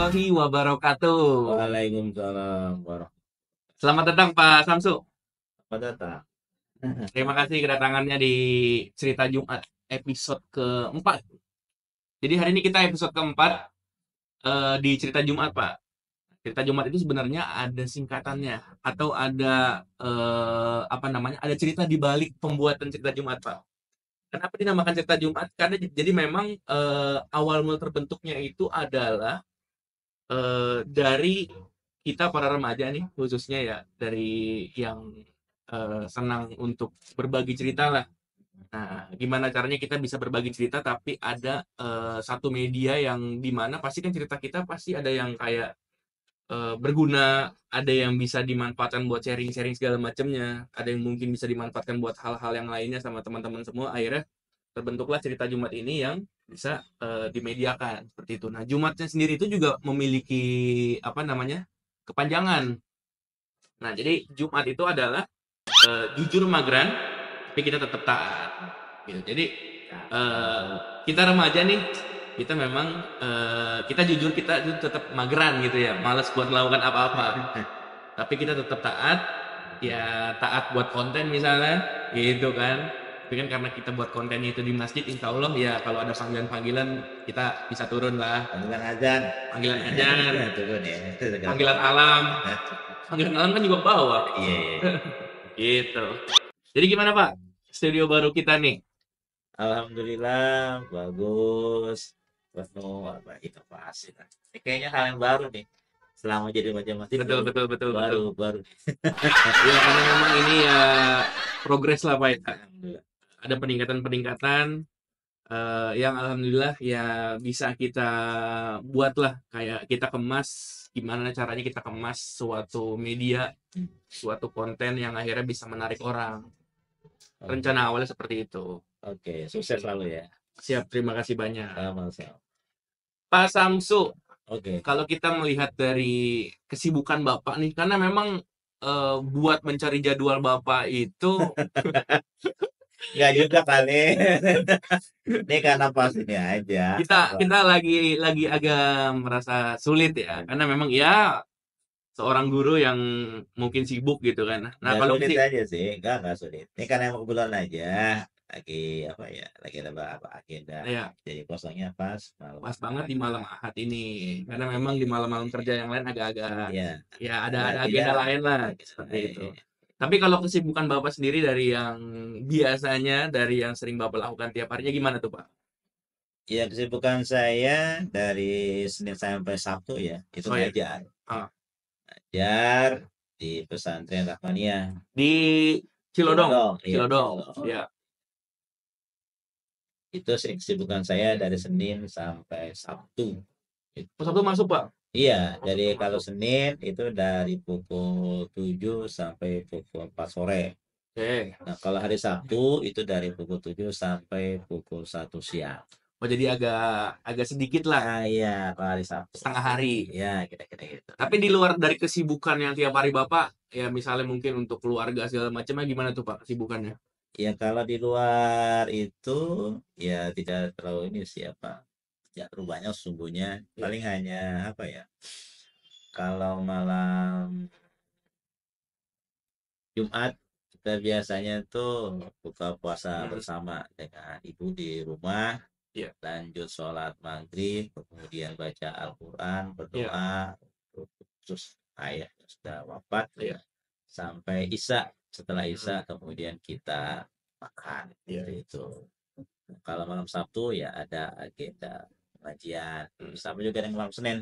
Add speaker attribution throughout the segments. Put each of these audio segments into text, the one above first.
Speaker 1: warahmatullahi wabarakatuh.
Speaker 2: Waalaikumsalam warahmatullahi
Speaker 1: Selamat datang Pak Samsu.
Speaker 2: wabarakatuh.
Speaker 1: Terima kasih kedatangannya di Cerita Jumat episode keempat. Jadi hari ini kita episode keempat di Cerita Jumat, Pak. Cerita Jumat itu sebenarnya ada singkatannya atau ada apa namanya? Ada cerita di balik pembuatan Cerita Jumat, Pak. Kenapa dinamakan Cerita Jumat? Karena jadi memang awal mula terbentuknya itu adalah dari kita para remaja nih, khususnya ya, dari yang senang untuk berbagi cerita lah. Nah, gimana caranya kita bisa berbagi cerita tapi ada satu media yang dimana pasti kan cerita kita pasti ada yang kayak berguna, ada yang bisa dimanfaatkan buat sharing-sharing segala macamnya, ada yang mungkin bisa dimanfaatkan buat hal-hal yang lainnya sama teman-teman semua. Akhirnya terbentuklah cerita Jumat ini yang bisa dimediakan seperti itu. Nah, Jumatnya sendiri itu juga memiliki apa namanya kepanjangan. Nah, jadi Jumat itu adalah jujur magran, tapi kita tetap taat. Gitu. Jadi kita remaja nih, kita memang kita jujur kita tetap mageran gitu ya, malas buat melakukan apa-apa. Tapi kita tetap taat, ya taat buat konten misalnya, gitu kan. Tapi kan karena kita buat kontennya itu di masjid, insya Allah ya kalau ada panggilan-panggilan kita bisa turun lah.
Speaker 2: Panggilan azan.
Speaker 1: Panggilan ajar,
Speaker 2: Turun ya.
Speaker 1: panggilan alam. Panggilan alam kan juga bawa.
Speaker 2: Iya, iya.
Speaker 1: Gitu. Jadi gimana Pak? Studio baru kita nih.
Speaker 2: Alhamdulillah bagus. Penuh apa inovasi lah. Ini kayaknya hal yang baru nih. Selama jadi macam masjid
Speaker 1: Betul, betul, betul, betul.
Speaker 2: baru.
Speaker 1: Ya karena memang ini ya progres lah Pak ya.
Speaker 2: Alhamdulillah.
Speaker 1: Ada peningkatan-peningkatan yang alhamdulillah ya bisa kita buat lah, kayak kita kemas, gimana caranya kita kemas suatu media, suatu konten yang akhirnya bisa menarik orang. Rencana awalnya seperti itu.
Speaker 2: Oke, sukses selalu ya.
Speaker 1: Siap, terima kasih banyak.
Speaker 2: Sama-sama.
Speaker 1: Pak Samsu,
Speaker 2: Oke.
Speaker 1: kalau kita melihat dari kesibukan Bapak nih, karena memang buat mencari jadwal Bapak itu
Speaker 2: Enggak juga kali. Ini karena pas ini aja.
Speaker 1: kita lagi agak merasa sulit ya, karena memang ya seorang guru yang mungkin sibuk gitu kan. Nah,
Speaker 2: Nggak
Speaker 1: kalau
Speaker 2: sulit
Speaker 1: sih
Speaker 2: aja sih, nggak sulit. Ini karena emang kebetulan aja lagi apa ya, lagi ada apa agenda.
Speaker 1: ya
Speaker 2: Jadi kosongnya pas malam.
Speaker 1: pas banget di malam Ahad ini, karena memang di malam-malam kerja yang lain agak-agak
Speaker 2: Iya,
Speaker 1: ya ada
Speaker 2: lagi
Speaker 1: agenda
Speaker 2: ya,
Speaker 1: lain lah
Speaker 2: lagi
Speaker 1: seperti itu.
Speaker 2: selesai.
Speaker 1: Tapi kalau kesibukan Bapak sendiri dari yang biasanya, dari yang sering Bapak lakukan tiap harinya gimana tuh Pak?
Speaker 2: Ya kesibukan saya dari Senin sampai Sabtu ya, itu
Speaker 1: Oh ya,
Speaker 2: ngajar.
Speaker 1: ah,
Speaker 2: Ngajar di pesantren Rahmaniyah.
Speaker 1: di Cilodong,
Speaker 2: Cilodong, iya,
Speaker 1: Cilodong,
Speaker 2: Cilodong.
Speaker 1: ya.
Speaker 2: Itu sih kesibukan saya dari Senin sampai Sabtu.
Speaker 1: Oh, Sabtu masuk Pak?
Speaker 2: Iya,
Speaker 1: Oh,
Speaker 2: jadi
Speaker 1: Sabtu
Speaker 2: kalau
Speaker 1: masuk.
Speaker 2: Senin itu dari pukul 7 sampai pukul 4 sore.
Speaker 1: Oke.
Speaker 2: Nah, kalau hari Sabtu itu dari pukul 7 sampai pukul 1 siang.
Speaker 1: Oh jadi agak agak sedikit lah,
Speaker 2: Nah, iya, kalau hari Sabtu.
Speaker 1: setengah hari.
Speaker 2: Ya, kira-kira gitu.
Speaker 1: Tapi di luar dari kesibukan yang tiap hari Bapak, ya misalnya mungkin untuk keluarga segala macamnya gimana tuh Pak kesibukannya?
Speaker 2: Ya, kalau di luar itu ya tidak terlalu ini siapa. Ya, terlalu banyak sesungguhnya.
Speaker 1: Ya.
Speaker 2: Paling hanya apa ya? Kalau malam Jumat kita biasanya tuh buka puasa bersama dengan ibu di rumah,
Speaker 1: Iya.
Speaker 2: lanjut sholat maghrib, kemudian baca Al-Quran,
Speaker 1: Iya.
Speaker 2: berdoa untuk khusus ayah yang sudah wafat,
Speaker 1: Iya.
Speaker 2: sampai Isya. Setelah Isya kemudian kita makan,
Speaker 1: Iya.
Speaker 2: seperti itu. Kalau malam Sabtu ya ada agenda pengajian, sama juga dengan malam Senin.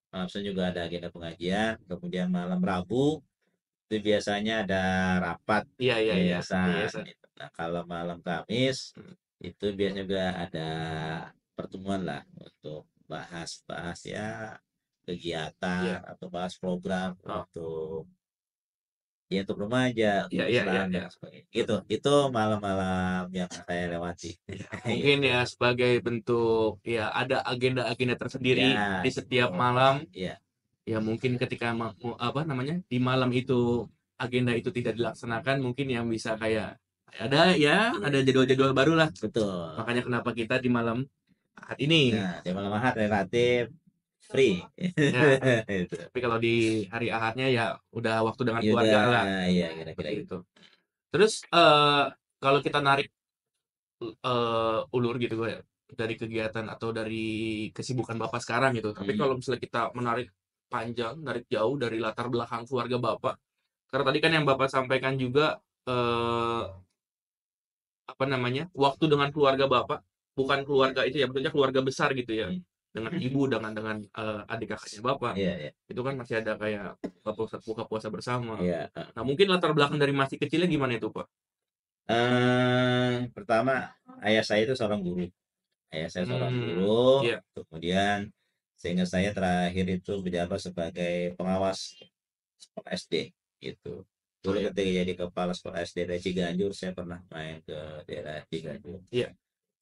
Speaker 2: Malam Senin juga ada agenda pengajian, kemudian malam Rabu itu biasanya ada rapat
Speaker 1: Iya, iya, iya.
Speaker 2: yayasan. Nah, kalau malam Kamis itu biasanya juga ada pertemuan lah untuk bahas-bahas ya kegiatan
Speaker 1: Iya.
Speaker 2: atau bahas program
Speaker 1: Oh.
Speaker 2: untuk remaja,
Speaker 1: Iya,
Speaker 2: untuk
Speaker 1: iya,
Speaker 2: Islam
Speaker 1: iya.
Speaker 2: dan sebagainya. Itu malam-malam yang saya lewati.
Speaker 1: Mungkin ya sebagai bentuk ya ada agenda-agenda tersendiri
Speaker 2: Ya,
Speaker 1: di setiap malam.
Speaker 2: ya.
Speaker 1: Ya mungkin ketika apa namanya di malam itu agenda itu tidak dilaksanakan, mungkin yang bisa kayak ada ya ada jadwal-jadwal baru lah.
Speaker 2: Betul.
Speaker 1: Makanya kenapa kita di malam Ahad ini.
Speaker 2: Nah, di malam Ahad relatif free.
Speaker 1: Ya,
Speaker 2: Itu.
Speaker 1: tapi kalau di hari Ahadnya ya udah waktu dengan
Speaker 2: Ya udah,
Speaker 1: keluarga lah,
Speaker 2: ya kira-kira
Speaker 1: seperti
Speaker 2: gitu.
Speaker 1: itu. Terus kalau kita narik ulur gitu ya, dari kegiatan atau dari kesibukan Bapak sekarang gitu. Tapi
Speaker 2: Hmm,
Speaker 1: kalau misalnya kita menarik panjang, narik jauh dari latar belakang keluarga Bapak, karena tadi kan yang Bapak sampaikan juga eh, apa namanya, waktu dengan keluarga Bapak, bukan keluarga itu ya, maksudnya keluarga besar gitu ya,
Speaker 2: hmm.
Speaker 1: dengan ibu, dengan adik kakaknya Bapak,
Speaker 2: Iya, iya.
Speaker 1: itu kan masih ada kayak buka puasa bersama.
Speaker 2: Iya.
Speaker 1: Nah mungkin latar belakang dari masih kecilnya gimana itu Pak?
Speaker 2: Pertama, ayah saya itu seorang guru. Ayah saya seorang
Speaker 1: Hmm,
Speaker 2: guru,
Speaker 1: iya,
Speaker 2: kemudian sehingga saya terakhir itu menjabat sebagai pengawas sekolah SD gitu.
Speaker 1: oh
Speaker 2: Dulu
Speaker 1: iya,
Speaker 2: ketika jadi kepala sekolah SD dari Ciganjur, saya pernah main ke daerah Ciganjur.
Speaker 1: iya,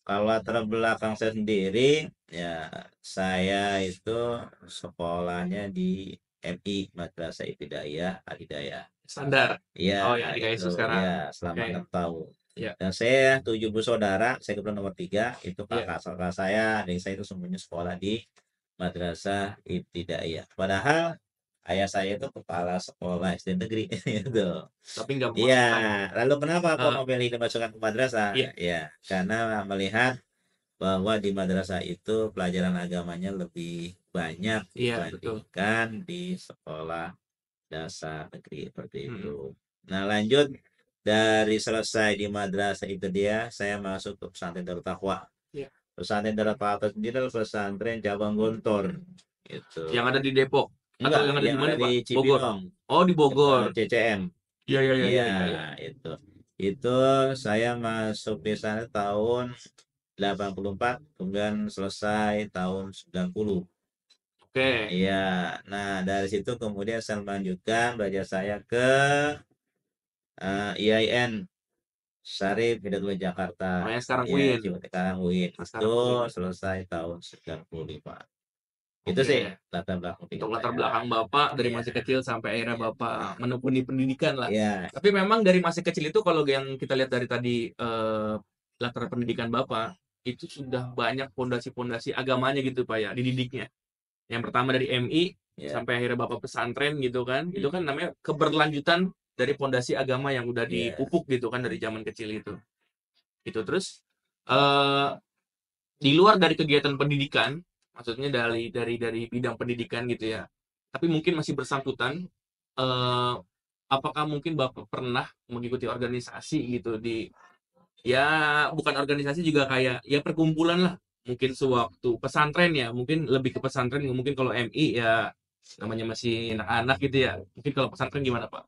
Speaker 2: Kalau latar belakang saya sendiri, ya saya itu sekolahnya di MI, Madrasah Ibtidaiyah Al Hidayah.
Speaker 1: standar.
Speaker 2: Iya,
Speaker 1: Oh ya, di
Speaker 2: itu
Speaker 1: KSU sekarang.
Speaker 2: ya selama
Speaker 1: Oke,
Speaker 2: 6 tahun.
Speaker 1: iya,
Speaker 2: Dan saya 7 bersaudara, saya kebetulan nomor 3, itu
Speaker 1: iya.
Speaker 2: kakak-kakak saya, adik saya itu semuanya sekolah di Madrasah Ibtidaiyah. Padahal ayah saya itu kepala sekolah SD negeri itu.
Speaker 1: Tapi nggak
Speaker 2: Iya,
Speaker 1: memasukkan.
Speaker 2: lalu kenapa kok
Speaker 1: eh,
Speaker 2: memilih dimasukkan ke madrasah?
Speaker 1: iya,
Speaker 2: Ya, karena melihat bahwa di madrasah itu pelajaran agamanya lebih banyak
Speaker 1: iya betul.
Speaker 2: dibandingkan di sekolah dasar negeri seperti
Speaker 1: Mm-mm.
Speaker 2: itu. Nah, lanjut dari selesai di madrasah itu dia, saya masuk ke pesantren Darut Taqwa.
Speaker 1: Iya.
Speaker 2: Pesantren Darut Taqwa sendiri adalah pesantren cabang Gontor gitu.
Speaker 1: Yang ada di Depok atau
Speaker 2: Enggak,
Speaker 1: yang ada di
Speaker 2: yang
Speaker 1: mana
Speaker 2: ada di
Speaker 1: Pak? Bogor.
Speaker 2: Cibinong,
Speaker 1: Oh di Bogor.
Speaker 2: CCM.
Speaker 1: Iya iya iya
Speaker 2: Iya,
Speaker 1: iya iya. Iya.
Speaker 2: itu. Itu saya masuk di sana tahun 84, kemudian selesai tahun 90.
Speaker 1: Oke.
Speaker 2: Iya, nah dari situ kemudian saya melanjutkan belajar saya ke IAIN Syarif Hidayatullah Jakarta.
Speaker 1: Makanya sekarang
Speaker 2: Ya,
Speaker 1: Win.
Speaker 2: cuma sekarang UIN
Speaker 1: Nah,
Speaker 2: itu
Speaker 1: sekarang Win.
Speaker 2: selesai tahun 95. Itu sih
Speaker 1: Oke.
Speaker 2: latar belakang
Speaker 1: Untuk
Speaker 2: pendidikan
Speaker 1: latar
Speaker 2: saya.
Speaker 1: belakang Bapak dari
Speaker 2: Iya,
Speaker 1: masih kecil sampai akhirnya
Speaker 2: iya.
Speaker 1: Bapak menekuni pendidikan lah.
Speaker 2: Iya,
Speaker 1: Tapi memang dari masih kecil itu kalau yang kita lihat dari tadi latar pendidikan Bapak itu sudah banyak pondasi-pondasi agamanya gitu Pak ya, dididiknya. Yang pertama dari MI
Speaker 2: iya.
Speaker 1: sampai akhirnya Bapak pesantren gitu kan. Itu kan
Speaker 2: Mm,
Speaker 1: namanya keberlanjutan dari pondasi agama yang udah
Speaker 2: iya.
Speaker 1: dipupuk gitu kan dari
Speaker 2: Mm,
Speaker 1: zaman kecil itu. Itu terus eh di luar dari kegiatan pendidikan, maksudnya dari bidang pendidikan gitu ya. Tapi mungkin masih bersangkutan eh apakah mungkin Bapak pernah mengikuti organisasi gitu di ya bukan organisasi juga kayak ya perkumpulan lah. Mungkin sewaktu pesantren ya, mungkin lebih ke pesantren, mungkin kalau MI ya namanya masih anak-anak gitu ya. Mungkin kalau pesantren gimana, Pak?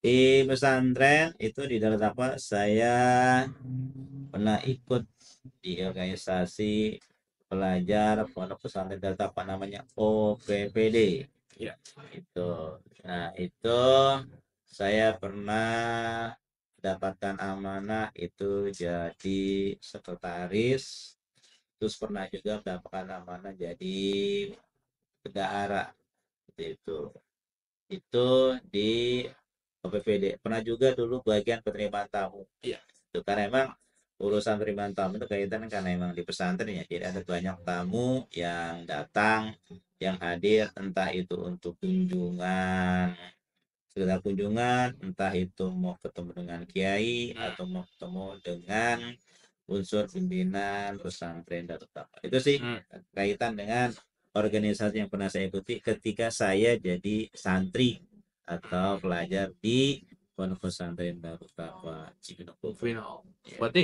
Speaker 2: Di pesantren itu di dalam apa? Saya pernah ikut di organisasi pelajar pondok pesantren Delta apa namanya OPPD
Speaker 1: Ya.
Speaker 2: itu. Nah, itu saya pernah mendapatkan amanah itu jadi sekretaris, terus pernah juga mendapatkan amanah jadi bendahara seperti itu. Itu di OPPD. Pernah juga dulu bagian penerimaan tamu.
Speaker 1: Iya.
Speaker 2: Itu karena emang urusan penerimaan tamu itu kaitan karena emang di pesantren ya. Jadi ada banyak tamu yang datang, yang hadir, entah itu untuk kunjungan, sekedar kunjungan, entah itu mau ketemu dengan kiai
Speaker 1: Hmm.
Speaker 2: atau mau ketemu dengan unsur pimpinan pesantren dan tetap. Itu sih
Speaker 1: Hmm.
Speaker 2: kaitan dengan organisasi yang pernah saya ikuti ketika saya jadi santri atau pelajar di Pondok Pesantren Darut Taqwa Cibinong Bogor.
Speaker 1: Final.
Speaker 2: Ya.
Speaker 1: Berarti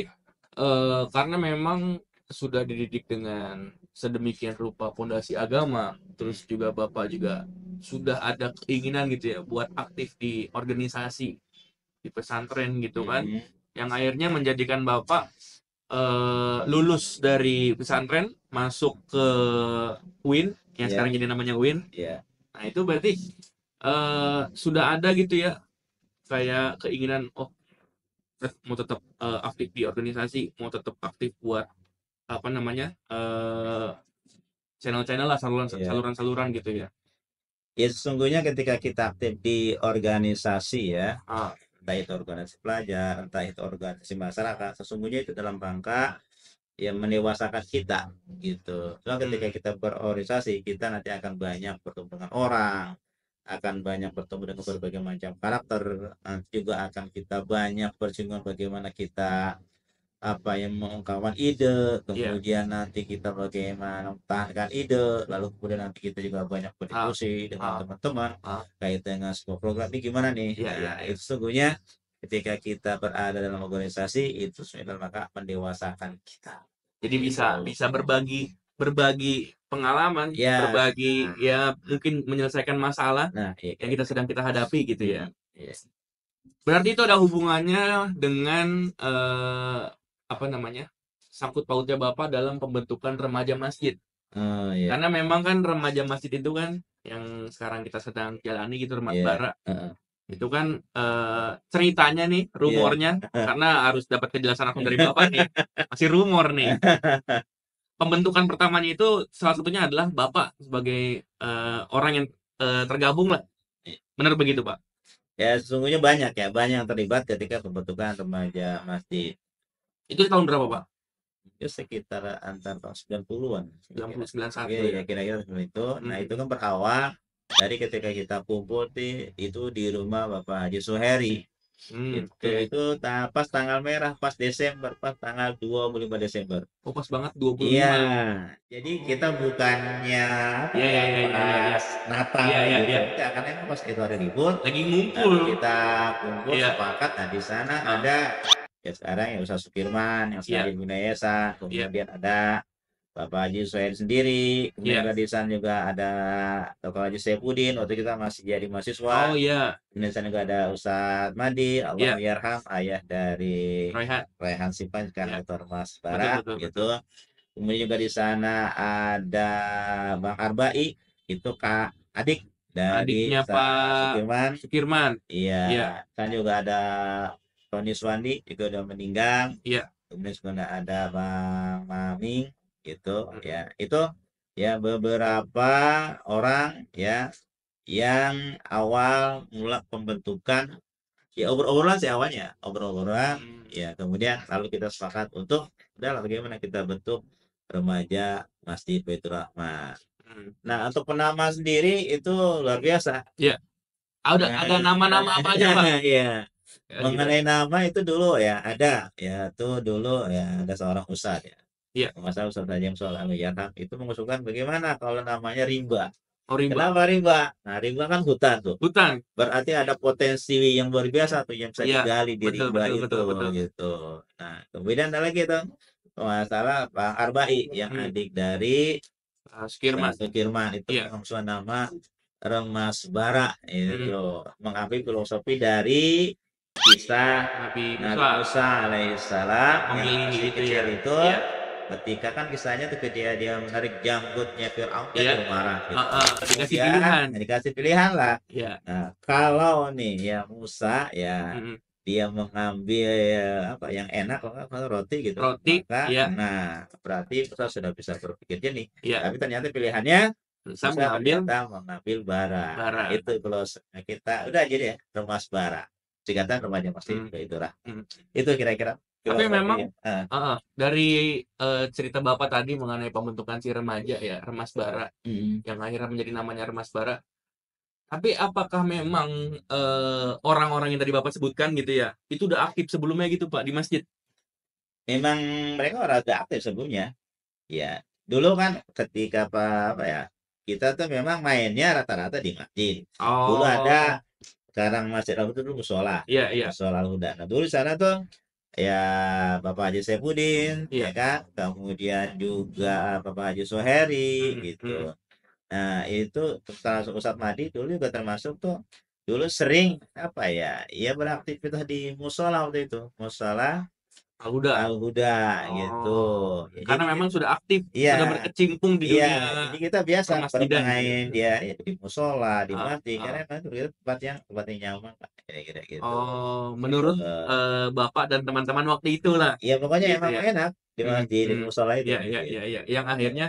Speaker 1: karena memang sudah dididik dengan sedemikian rupa pondasi agama, terus juga Bapak juga sudah ada keinginan gitu ya buat aktif di organisasi di pesantren gitu kan,
Speaker 2: Hmm,
Speaker 1: yang akhirnya menjadikan Bapak lulus dari pesantren masuk ke UIN yang
Speaker 2: ya,
Speaker 1: sekarang jadi namanya UIN.
Speaker 2: ya.
Speaker 1: Nah, itu berarti sudah ada gitu ya kayak keinginan oh mau tetap aktif di organisasi, mau tetap aktif buat apa namanya channel-channel lah
Speaker 2: Ya.
Speaker 1: saluran-saluran gitu ya.
Speaker 2: Ya sesungguhnya ketika kita aktif di organisasi ya,
Speaker 1: Ah,
Speaker 2: entah itu organisasi pelajar, entah itu organisasi masyarakat, sesungguhnya itu dalam rangka ya mendewasakan kita gitu. Cuma ketika
Speaker 1: Hmm.
Speaker 2: kita berorganisasi, kita nanti akan banyak bertemu dengan orang, akan banyak bertemu dengan berbagai macam karakter, nanti juga akan kita banyak bersinggungan bagaimana kita apa yang mengungkapkan ide,
Speaker 1: Iya.
Speaker 2: kemudian nanti kita bagaimana mempertahankan ide, lalu kemudian nanti kita juga banyak
Speaker 1: Ah,
Speaker 2: berdiskusi dengan
Speaker 1: ah,
Speaker 2: teman-teman
Speaker 1: ah.
Speaker 2: kait dengan sebuah program ini gimana nih.
Speaker 1: Iya, iya,
Speaker 2: Nah,
Speaker 1: iya.
Speaker 2: itu sesungguhnya ketika kita berada dalam organisasi itu sebenarnya maka mendewasakan kita
Speaker 1: Jadi bisa
Speaker 2: gitu.
Speaker 1: bisa berbagi berbagi pengalaman,
Speaker 2: Ya,
Speaker 1: berbagi ya mungkin menyelesaikan masalah
Speaker 2: nah iya
Speaker 1: yang
Speaker 2: kira-kira.
Speaker 1: kita hadapi gitu ya.
Speaker 2: Iya.
Speaker 1: Berarti itu ada hubungannya dengan apa namanya? Sangkut pautnya Bapak dalam pembentukan remaja masjid.
Speaker 2: Oh iya,
Speaker 1: Karena memang kan remaja masjid itu kan yang sekarang kita sedang jalani gitu Remas
Speaker 2: iya,
Speaker 1: Bara.
Speaker 2: heeh,
Speaker 1: Itu kan ceritanya nih,
Speaker 2: iya.
Speaker 1: rumornya karena harus dapat kejelasan langsung dari Bapak nih. Masih rumor nih. Pembentukan pertamanya itu salah satunya adalah Bapak sebagai orang yang tergabung lah. Benar begitu, Pak?
Speaker 2: Ya sesungguhnya banyak ya, banyak yang terlibat ketika pembentukan remaja masjid.
Speaker 1: Itu di tahun berapa, Pak?
Speaker 2: Itu sekitar antar tahun 90-an kira-kira.
Speaker 1: 91
Speaker 2: Iya,
Speaker 1: ya.
Speaker 2: ya kira-kira seperti itu. Nah,
Speaker 1: Mhm.
Speaker 2: itu kan berawal dari ketika kita kumpul itu di rumah Bapak Haji Suheri.
Speaker 1: Oke.
Speaker 2: Itu pas tanggal merah, pas Desember, pas tanggal 25 Desember.
Speaker 1: Oh, pas banget 25.
Speaker 2: Iya, jadi kita bukannya apa
Speaker 1: Iya, iya,
Speaker 2: ya,
Speaker 1: iya, iya, iya, iya.
Speaker 2: pas Natal
Speaker 1: Iya, iya,
Speaker 2: gitu.
Speaker 1: iya.
Speaker 2: Enggak, karena emang pas itu hari libur,
Speaker 1: Lagi ngumpul.
Speaker 2: lalu kita kumpul
Speaker 1: Iya.
Speaker 2: sepakat. Nah, di sana
Speaker 1: Ah,
Speaker 2: ada ya sekarang ya Ustaz Sukirman yang sekarang
Speaker 1: iya,
Speaker 2: di Bina Yayasan,
Speaker 1: iya,
Speaker 2: kemudian ada Bapak Haji Suhail sendiri, kemudian
Speaker 1: iya.
Speaker 2: juga di sana juga ada Dr. Haji Saifuddin waktu kita masih jadi
Speaker 1: Oh
Speaker 2: mahasiswa.
Speaker 1: iya,
Speaker 2: Kemudian di sana juga ada Ustadz Madi, Allah
Speaker 1: iya.
Speaker 2: yarham, ayah dari
Speaker 1: Royhat.
Speaker 2: Raihan Sipan sekarang
Speaker 1: Iya,
Speaker 2: Dr. Mas
Speaker 1: betul,
Speaker 2: Bara
Speaker 1: betul,
Speaker 2: gitu.
Speaker 1: betul.
Speaker 2: Kemudian juga di sana ada Bang Arbai, itu Kak adik dari
Speaker 1: Adiknya
Speaker 2: Ustaz
Speaker 1: Pak
Speaker 2: Sukirman.
Speaker 1: Sukirman.
Speaker 2: Iya,
Speaker 1: Iya,
Speaker 2: kan juga ada Tony Swandi juga udah meninggal.
Speaker 1: iya.
Speaker 2: Kemudian juga ada Bang Maming gitu
Speaker 1: Mhm.
Speaker 2: ya. Itu ya beberapa orang ya yang awal mula pembentukan ya obrol-obrolan sih awalnya, obrol-obrolan
Speaker 1: Hmm.
Speaker 2: ya kemudian lalu kita sepakat untuk udahlah bagaimana kita bentuk remaja Masjid Baitur Rahman.
Speaker 1: Hmm.
Speaker 2: Nah, untuk penama sendiri itu luar biasa.
Speaker 1: Iya. Ada nama-nama apa aja, Pak?
Speaker 2: Iya.
Speaker 1: Ya, kita.
Speaker 2: Mengenai nama itu dulu ya ada ya tuh dulu ya ada seorang ustadz ya.
Speaker 1: Iya.
Speaker 2: Masalah Ustadz Haji Soleh Al itu mengusulkan bagaimana kalau namanya rimba.
Speaker 1: Oh, rimba.
Speaker 2: Kenapa rimba? Nah, rimba kan hutan tuh.
Speaker 1: Hutan.
Speaker 2: Berarti ada potensi yang luar biasa tuh yang bisa
Speaker 1: Iya.
Speaker 2: digali di
Speaker 1: Betul,
Speaker 2: rimba
Speaker 1: betul,
Speaker 2: itu
Speaker 1: betul, betul.
Speaker 2: gitu. Nah, kemudian ada lagi tuh masalah Bang Arbai yang
Speaker 1: Hmm.
Speaker 2: adik dari
Speaker 1: Sukirman.
Speaker 2: Sukirman itu
Speaker 1: Iya.
Speaker 2: mengusulkan nama Remas Bara
Speaker 1: Hmm.
Speaker 2: itu mengambil filosofi dari kisah
Speaker 1: Nabi
Speaker 2: Nabi
Speaker 1: Musa
Speaker 2: Musa alaihissalam
Speaker 1: yang
Speaker 2: yang
Speaker 1: memilih
Speaker 2: masih
Speaker 1: itu
Speaker 2: kecil
Speaker 1: ya.
Speaker 2: itu
Speaker 1: Iya.
Speaker 2: ketika kan kisahnya tuh ketika dia menarik janggutnya Fir'aun kan
Speaker 1: Iya.
Speaker 2: dia marah gitu.
Speaker 1: Dikasih
Speaker 2: Kemudian
Speaker 1: pilihan.
Speaker 2: dikasih pilihan lah.
Speaker 1: Iya.
Speaker 2: Nah, kalau nih ya Musa ya
Speaker 1: Mhm.
Speaker 2: dia mengambil apa yang enak kalau roti gitu,
Speaker 1: Roti.
Speaker 2: maka
Speaker 1: Iya.
Speaker 2: nah berarti Musa sudah bisa berpikir jernih.
Speaker 1: Iya.
Speaker 2: Tapi ternyata pilihannya
Speaker 1: Bisa
Speaker 2: Musa
Speaker 1: mengambil
Speaker 2: ternyata mengambil bara. Nah,
Speaker 1: bara.
Speaker 2: itu kalau kita udah jadi ya Remas Bara. Singkatan remaja masjid
Speaker 1: Hmm.
Speaker 2: itu lah.
Speaker 1: Hmm.
Speaker 2: Itu kira-kira
Speaker 1: Tapi memang
Speaker 2: filosofi.
Speaker 1: dari cerita Bapak tadi mengenai pembentukan si remaja ya, Remas Bara,
Speaker 2: Mm.
Speaker 1: yang akhirnya menjadi namanya Remas Bara. Tapi apakah memang orang-orang yang tadi Bapak sebutkan gitu ya, itu udah aktif sebelumnya gitu Pak di masjid?
Speaker 2: Memang mereka orang udah aktif sebelumnya. Ya, dulu kan ketika apa ya, kita tuh memang mainnya rata-rata di masjid. Dulu
Speaker 1: Oh,
Speaker 2: ada sekarang Masjid Al Huda dulu musola,
Speaker 1: iya, iya,
Speaker 2: musola Al Huda. Nah, dulu di sana tuh ya Bapak Haji Saifuddin, ya
Speaker 1: iya.
Speaker 2: kan, kemudian juga Bapak Haji Soheri
Speaker 1: Hmm, hmm.
Speaker 2: gitu. Nah, itu termasuk Ustadz Madi dulu juga termasuk tuh dulu sering apa ya, ia beraktivitas di musola waktu itu, musola
Speaker 1: Ah, udah.
Speaker 2: Al Huda gitu.
Speaker 1: Oh,
Speaker 2: Ya,
Speaker 1: karena
Speaker 2: jadi
Speaker 1: memang sudah aktif,
Speaker 2: iya,
Speaker 1: sudah berkecimpung di
Speaker 2: iya,
Speaker 1: dunia
Speaker 2: jadi kita biasa
Speaker 1: permasjidan gitu ya.
Speaker 2: bermain dia ya, di musola, di
Speaker 1: Ah,
Speaker 2: masjid, karena
Speaker 1: ah.
Speaker 2: memang itu tempat yang nyaman lah, kira-kira gitu.
Speaker 1: Oh, menurut
Speaker 2: Eh,
Speaker 1: Bapak dan teman-teman waktu itulah,
Speaker 2: ya pokoknya
Speaker 1: gitu
Speaker 2: emang
Speaker 1: ya.
Speaker 2: enak di
Speaker 1: Hmm,
Speaker 2: masjid, di
Speaker 1: hmm.
Speaker 2: musola itu.
Speaker 1: Ya, ya, ya,
Speaker 2: Gitu.
Speaker 1: ya. Yang akhirnya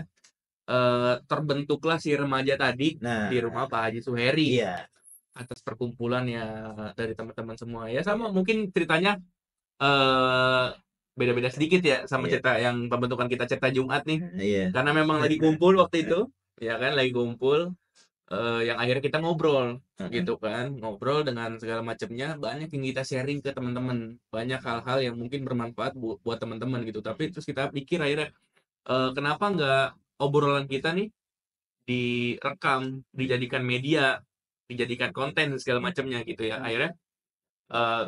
Speaker 1: terbentuklah si remaja tadi di
Speaker 2: Nah,
Speaker 1: rumah Pak Haji Suheri
Speaker 2: iya,
Speaker 1: atas perkumpulan ya dari teman-teman semua. Ya sama mungkin ceritanya eh beda-beda sedikit ya sama
Speaker 2: Iya.
Speaker 1: cerita yang pembentukan kita cerita Jumat nih.
Speaker 2: Iya.
Speaker 1: Karena memang lagi kumpul waktu itu, ya kan, lagi kumpul, yang akhirnya kita ngobrol,
Speaker 2: Heeh.
Speaker 1: gitu kan. Ngobrol dengan segala macamnya, banyak yang kita sharing ke teman-teman. Banyak hal-hal yang mungkin bermanfaat buat teman-teman gitu. Tapi terus kita pikir akhirnya, kenapa nggak obrolan kita nih direkam, dijadikan media, dijadikan konten segala macamnya gitu ya. Akhirnya, eee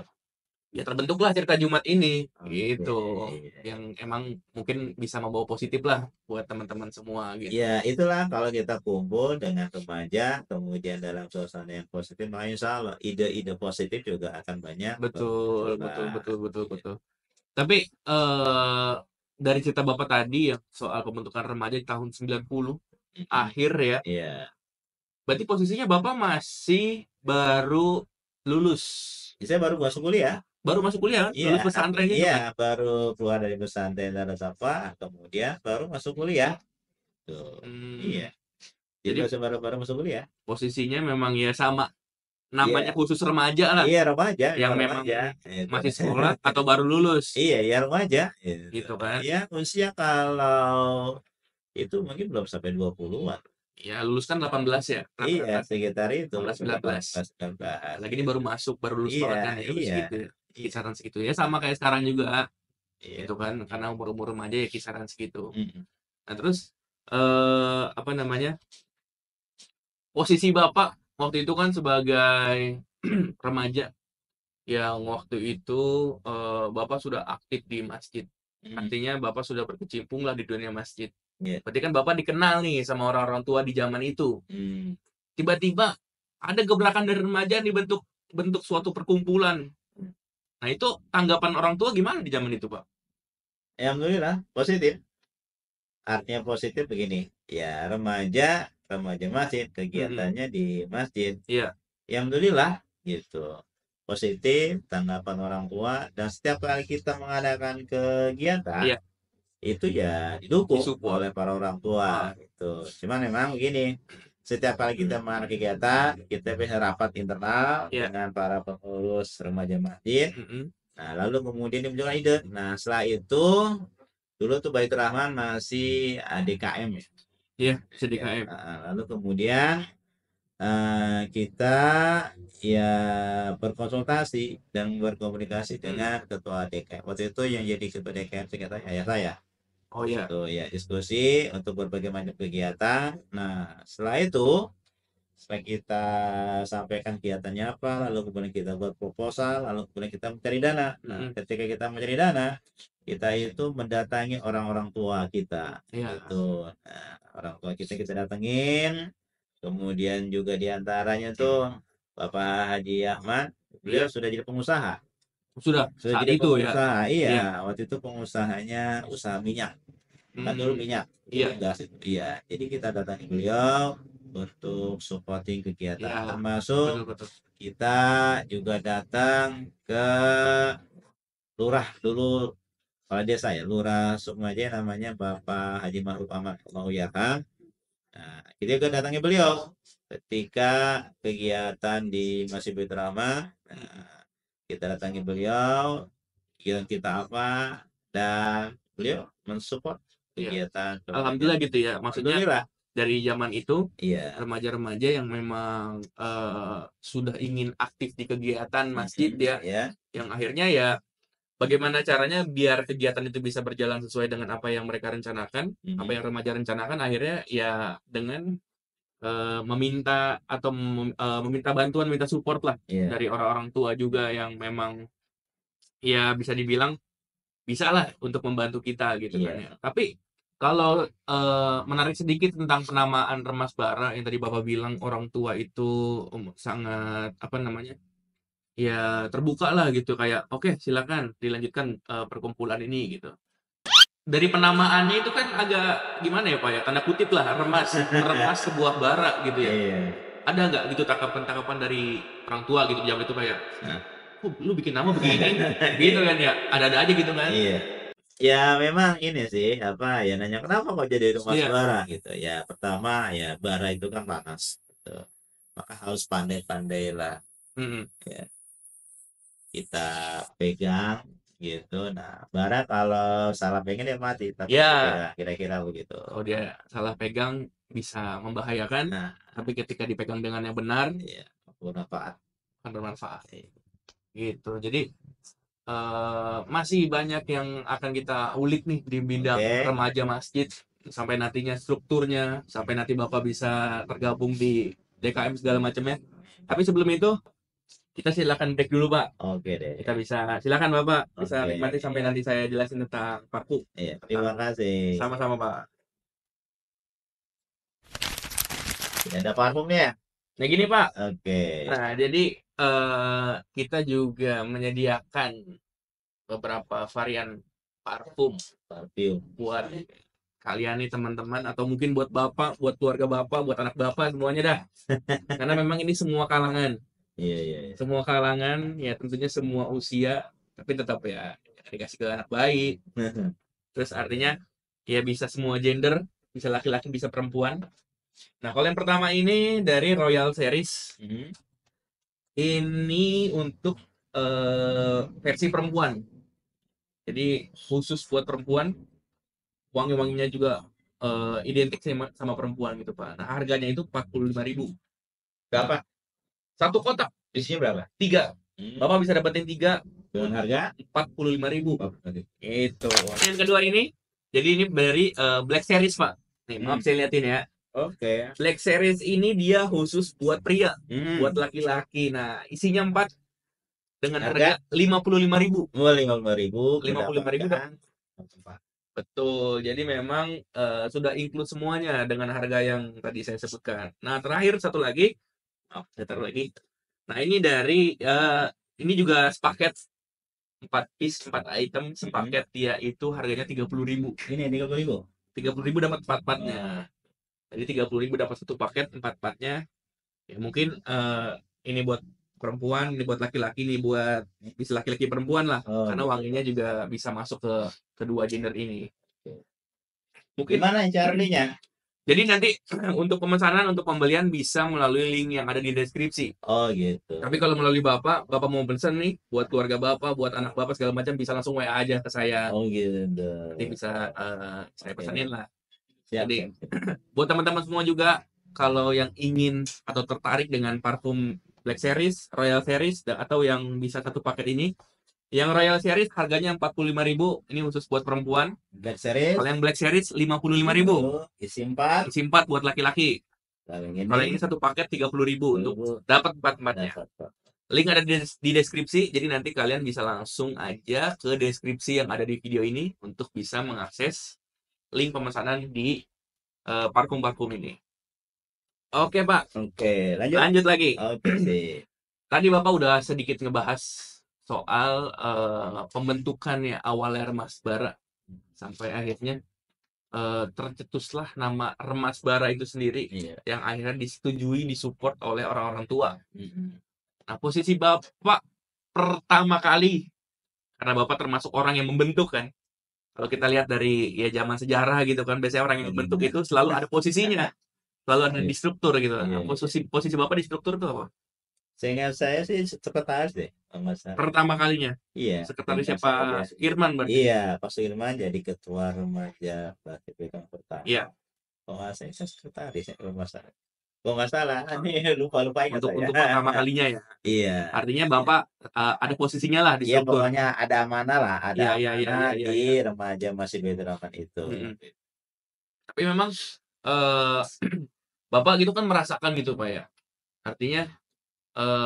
Speaker 1: ya terbentuklah cerita Jumat ini,
Speaker 2: Oke,
Speaker 1: gitu.
Speaker 2: iya.
Speaker 1: Yang emang mungkin bisa membawa positif lah buat teman-teman semua gitu.
Speaker 2: Ya, itulah kalau kita kumpul dengan remaja, kemudian dalam suasana yang positif, maka insya Allah ide-ide positif juga akan banyak
Speaker 1: Betul, betul,
Speaker 2: bermunculan.
Speaker 1: betul, betul,
Speaker 2: Iya.
Speaker 1: betul. Tapi dari cerita Bapak tadi yang soal pembentukan remaja di tahun 90
Speaker 2: Mhm.
Speaker 1: akhir ya,
Speaker 2: Iya.
Speaker 1: berarti posisinya Bapak masih baru lulus,
Speaker 2: Saya baru masuk kuliah.
Speaker 1: baru masuk kuliah kan?
Speaker 2: Iya,
Speaker 1: Lulus pesantren itu
Speaker 2: iya,
Speaker 1: kan?
Speaker 2: baru keluar dari pesantren Darussafa, kemudian baru masuk kuliah. Tuh, iya.
Speaker 1: Mmm,
Speaker 2: Jadi
Speaker 1: jadi
Speaker 2: baru masuk kuliah.
Speaker 1: posisinya memang ya sama,
Speaker 2: Iya,
Speaker 1: namanya khusus remaja lah.
Speaker 2: iya remaja,
Speaker 1: Yang
Speaker 2: memang
Speaker 1: memang
Speaker 2: remaja. Itu.
Speaker 1: masih sekolah atau baru lulus,
Speaker 2: Iya, ya remaja. Gitu.
Speaker 1: gitu kan.
Speaker 2: Ya usia kalau itu mungkin belum sampai 20-an.
Speaker 1: Ya lulus kan 18 ya,
Speaker 2: Iya,
Speaker 1: rata-rata
Speaker 2: sekitar itu,
Speaker 1: 18, 19.
Speaker 2: 18, 19
Speaker 1: Apalagi ini baru
Speaker 2: gitu.
Speaker 1: masuk, baru lulus
Speaker 2: Iya,
Speaker 1: banget kan ya, udah
Speaker 2: iya,
Speaker 1: segitu ya,
Speaker 2: iya,
Speaker 1: kisaran segitu. Ya sama kayak sekarang juga,
Speaker 2: iya,
Speaker 1: gitu kan,
Speaker 2: iya.
Speaker 1: karena umur-umur remaja ya kisaran segitu.
Speaker 2: Mhm.
Speaker 1: Nah terus, apa namanya, posisi Bapak waktu itu kan sebagai remaja yang waktu itu, Bapak sudah aktif di masjid.
Speaker 2: Mhm.
Speaker 1: Artinya Bapak sudah berkecimpung lah di dunia masjid.
Speaker 2: Iya.
Speaker 1: Berarti kan Bapak dikenal nih sama orang-orang tua di zaman itu.
Speaker 2: Mmm.
Speaker 1: Tiba-tiba ada gebrakan dari remaja nih bentuk bentuk suatu perkumpulan. Nah, itu tanggapan orang tua gimana di zaman itu, Pak?
Speaker 2: Alhamdulillah positif. Artinya positif begini, ya remaja remaja masjid,
Speaker 1: Mhm,
Speaker 2: kegiatannya di masjid.
Speaker 1: iya,
Speaker 2: Ya alhamdulillah gitu. Positif tanggapan orang tua dan setiap kali kita mengadakan kegiatan
Speaker 1: iya,
Speaker 2: itu ya didukung
Speaker 1: disupport.
Speaker 2: oleh para orang tua
Speaker 1: Heeh,
Speaker 2: gitu. Cuman memang begini, setiap kali kita mengadakan kegiatan, kita bisa rapat internal
Speaker 1: iya,
Speaker 2: dengan para pengurus remaja masjid.
Speaker 1: mhm,
Speaker 2: Nah, lalu kemudian dimunculkan ide. Nah, setelah itu dulu tuh Baitur Rahman masih DKM ya.
Speaker 1: iya,
Speaker 2: Ya,
Speaker 1: CDKM.
Speaker 2: lalu kemudian kita ya berkonsultasi dan berkomunikasi
Speaker 1: Mhm,
Speaker 2: dengan ketua DKM. Waktu itu yang jadi ketua DKM sekitar ayah saya.
Speaker 1: oh iya,
Speaker 2: Itu ya diskusi untuk berbagai macam kegiatan. Nah, setelah kita sampaikan kegiatannya apa, lalu kemudian kita buat proposal, lalu kemudian kita mencari dana. Nah,
Speaker 1: mhm,
Speaker 2: ketika kita mencari dana, kita itu mendatangi orang-orang tua kita,
Speaker 1: iya,
Speaker 2: gitu. Nah, orang tua kita datengin, kemudian juga diantaranya tuh Bapak Haji Ahmad, beliau
Speaker 1: iya,
Speaker 2: sudah jadi pengusaha.
Speaker 1: sudah
Speaker 2: Sudah
Speaker 1: saat
Speaker 2: jadi
Speaker 1: itu ya?
Speaker 2: pengusaha,
Speaker 1: Iya,
Speaker 2: iya. Waktu itu pengusahanya usaha minyak. Kan dulu
Speaker 1: mmm,
Speaker 2: minyak,
Speaker 1: iya,
Speaker 2: dulu gas itu. Iya, jadi kita datangi beliau untuk supporting kegiatan.
Speaker 1: iya, betul,
Speaker 2: Termasuk
Speaker 1: betul.
Speaker 2: kita juga datang ke lurah dulu kepala desa ya, Lurah Sukmaja namanya Bapak Haji Ma'ruf Ahmad Almarhum. Nah, kita juga datangi beliau ketika kegiatan di Masjid Baitur Rahmah.
Speaker 1: Mhm,
Speaker 2: Nah, kita datangi beliau, kegiatan kita apa, dan beliau mensupport
Speaker 1: iya.
Speaker 2: kegiatan remaja.
Speaker 1: Alhamdulillah gitu ya, maksudnya
Speaker 2: Alhamdulillah.
Speaker 1: dari zaman itu,
Speaker 2: Iya.
Speaker 1: remaja-remaja yang memang, sudah ingin aktif di kegiatan masjid
Speaker 2: Mhm.
Speaker 1: ya,
Speaker 2: Ya.
Speaker 1: yang akhirnya ya bagaimana caranya biar kegiatan itu bisa berjalan sesuai dengan apa yang mereka rencanakan, apa
Speaker 2: Mhm.
Speaker 1: yang remaja rencanakan akhirnya ya dengan, meminta atau meminta bantuan, minta support lah
Speaker 2: Iya.
Speaker 1: dari orang-orang tua juga yang memang ya bisa dibilang bisalah untuk membantu kita gitu kan
Speaker 2: Iya.
Speaker 1: ya. Tapi kalau, menarik sedikit tentang penamaan Remas Bara yang tadi Bapak bilang orang tua itu, sangat apa namanya, ya terbuka lah gitu kayak, "Oke silakan dilanjutkan, perkumpulan ini," gitu. Dari penamaannya itu kan agak gimana ya, Pak, ya, tanda kutip lah, meremas sebuah bara gitu ya.
Speaker 2: Iya.
Speaker 1: Ada nggak gitu tanggapan-tanggapan dari orang tua gitu di zaman itu kayak,
Speaker 2: Nah.
Speaker 1: "Kok lu bikin nama begini?" Gitu kan ya, ada-ada aja gitu kan.
Speaker 2: Iya. Ya memang ini sih, apa ya, nanya, "Kenapa kok jadi Mas
Speaker 1: Iya,
Speaker 2: Bara?" Gitu. Ya pertama ya bara itu kan panas gitu. Maka harus pandai-pandailah
Speaker 1: mhm,
Speaker 2: ya kita pegang, gitu. Nah, Bara kalau salah pengen ya mati, tapi
Speaker 1: Ya,
Speaker 2: kira-kira begitu.
Speaker 1: kalau dia salah pegang bisa membahayakan,
Speaker 2: Nah,
Speaker 1: tapi ketika dipegang dengan yang benar
Speaker 2: iya, bermanfaat.
Speaker 1: akan bermanfaat. Gitu. Jadi masih banyak yang akan kita ulik nih di bidang
Speaker 2: Oke,
Speaker 1: remaja masjid sampai nantinya strukturnya, sampai nanti Bapak bisa tergabung di DKM segala macamnya. Tapi sebelum itu kita silakan break dulu, Pak.
Speaker 2: oke
Speaker 1: Kita
Speaker 2: deh.
Speaker 1: bisa silakan Bapak bisa
Speaker 2: Oke,
Speaker 1: nikmati sampai nanti saya jelasin tentang parku.
Speaker 2: iya, terima
Speaker 1: Tentang
Speaker 2: kasih.
Speaker 1: sama-sama, Pak.
Speaker 2: Tidak ada parfumnya ya?
Speaker 1: Nah, gini, Pak.
Speaker 2: Oke,
Speaker 1: Nah, jadi kita juga menyediakan beberapa varian parfum
Speaker 2: parfum.
Speaker 1: buat kalian nih teman-teman atau mungkin buat bapak, buat keluarga bapak, buat anak bapak semuanya dah. Karena memang ini semua kalangan,
Speaker 2: Iya, iya, iya.
Speaker 1: ya tentunya semua usia, tapi tetap ya dikasih ke anak bayi. Terus artinya ya bisa semua gender, bisa laki-laki, bisa perempuan. Nah, kalau yang pertama ini dari Royal Series,
Speaker 2: Mhm.
Speaker 1: ini untuk versi perempuan. Jadi khusus buat perempuan, wangi-wanginya juga identik sama perempuan gitu Pak. Nah harganya itu 45.000.
Speaker 2: Berapa?
Speaker 1: Satu kotak
Speaker 2: Isinya berapa?
Speaker 1: 3. Bapak bisa dapetin 3
Speaker 2: Dengan harga?
Speaker 1: 45.000.
Speaker 2: Oke.
Speaker 1: Itu. Yang kedua ini, jadi ini dari Black Series Pak. Nih maaf saya liatin ya.
Speaker 2: Oke.
Speaker 1: Black Series ini dia khusus buat pria, buat
Speaker 2: Hmm.
Speaker 1: laki-laki. Nah isinya 4 dengan
Speaker 2: Harga?
Speaker 1: harga 55.000.
Speaker 2: 55.000
Speaker 1: 55.000
Speaker 2: mendapatkan tempat.
Speaker 1: betul. Jadi memang sudah include semuanya dengan harga yang tadi saya sebutkan. Nah, terakhir satu lagi, maaf, saya taruh lagi. Nah, ini dari ini juga sepaket 4 piece, 4 item sepaket dia itu harganya 30.000.
Speaker 2: Ini 30.000.
Speaker 1: 30.000 dapat 4 partnya. Jadi 30.000 dapat satu paket 4 partnya. Ya, mungkin ini buat perempuan, ini buat laki-laki, ini buat bisa laki-laki perempuan lah.
Speaker 2: Oh,
Speaker 1: Karena
Speaker 2: gitu.
Speaker 1: wanginya juga bisa masuk ke kedua gender ini. Mungkin
Speaker 2: Gimana cara belinya?
Speaker 1: jadi nanti untuk pemesanan untuk pembelian bisa melalui link yang ada di deskripsi.
Speaker 2: Oh, gitu.
Speaker 1: Tapi kalau melalui Bapak, Bapak mau pesan nih buat keluarga Bapak, buat anak Bapak segala macam bisa langsung WA aja ke saya.
Speaker 2: Oh, gitu.
Speaker 1: Nanti bisa saya
Speaker 2: Oke.
Speaker 1: pesanin lah.
Speaker 2: Siap,
Speaker 1: Jadi
Speaker 2: siap, siap.
Speaker 1: buat teman-teman semua juga kalau yang ingin atau tertarik dengan parfum Black Series, Royal Series atau yang bisa satu paket ini, yang Royal Series harganya 45.000, ini khusus buat perempuan.
Speaker 2: Black Series.
Speaker 1: Kalau yang Black Series 55.000.
Speaker 2: Isi 4.
Speaker 1: Isi 4 buat laki-laki. Kalau ini satu paket 30.000 untuk dapat 4-4-nya. Link ada di deskripsi, jadi nanti kalian bisa langsung aja ke deskripsi yang ada di video ini untuk bisa mengakses link pemesanan di parfum-parfum ini. Oke Pak,
Speaker 2: Oke, lanjut.
Speaker 1: lanjut lagi.
Speaker 2: Oke, sih.
Speaker 1: Tadi Bapak udah sedikit ngebahas soal pembentukannya awalnya Remas Bara sampai akhirnya tercetuslah nama Remas Bara itu sendiri
Speaker 2: Iya.
Speaker 1: yang akhirnya disetujui, disupport oleh orang-orang tua.
Speaker 2: Mm-mm.
Speaker 1: Nah, posisi Bapak pertama kali, karena Bapak termasuk orang yang membentuk kan. Kalau kita lihat dari ya zaman sejarah gitu kan, biasanya orang yang membentuk itu selalu ada posisinya, selalu ada di struktur gitu. Nah, posisi Bapak di struktur itu apa?
Speaker 2: Seingat saya sih sekretaris deh, kalau nggak salah.
Speaker 1: Pertama kalinya,
Speaker 2: Iya,
Speaker 1: sekretarisnya
Speaker 2: seingat saya.
Speaker 1: Pak Irman berarti.
Speaker 2: Iya, Pak Suirman jadi ketua remaja Bakti Pegang pertama.
Speaker 1: Iya,
Speaker 2: Kalau nggak salah saya sekretaris ya, kalau nggak salah. Kalau nggak salah, lupa ingat saya.
Speaker 1: untuk pertama kalinya ya.
Speaker 2: Iya.
Speaker 1: Artinya Bapak ada posisinya lah di
Speaker 2: Iya,
Speaker 1: struktur.
Speaker 2: pokoknya ada amanah lah, ada
Speaker 1: Iya,
Speaker 2: amanah
Speaker 1: iya.
Speaker 2: di remaja masih Bedrakan itu.
Speaker 1: Tapi memang Bapak gitu kan merasakan gitu Pak ya. Artinya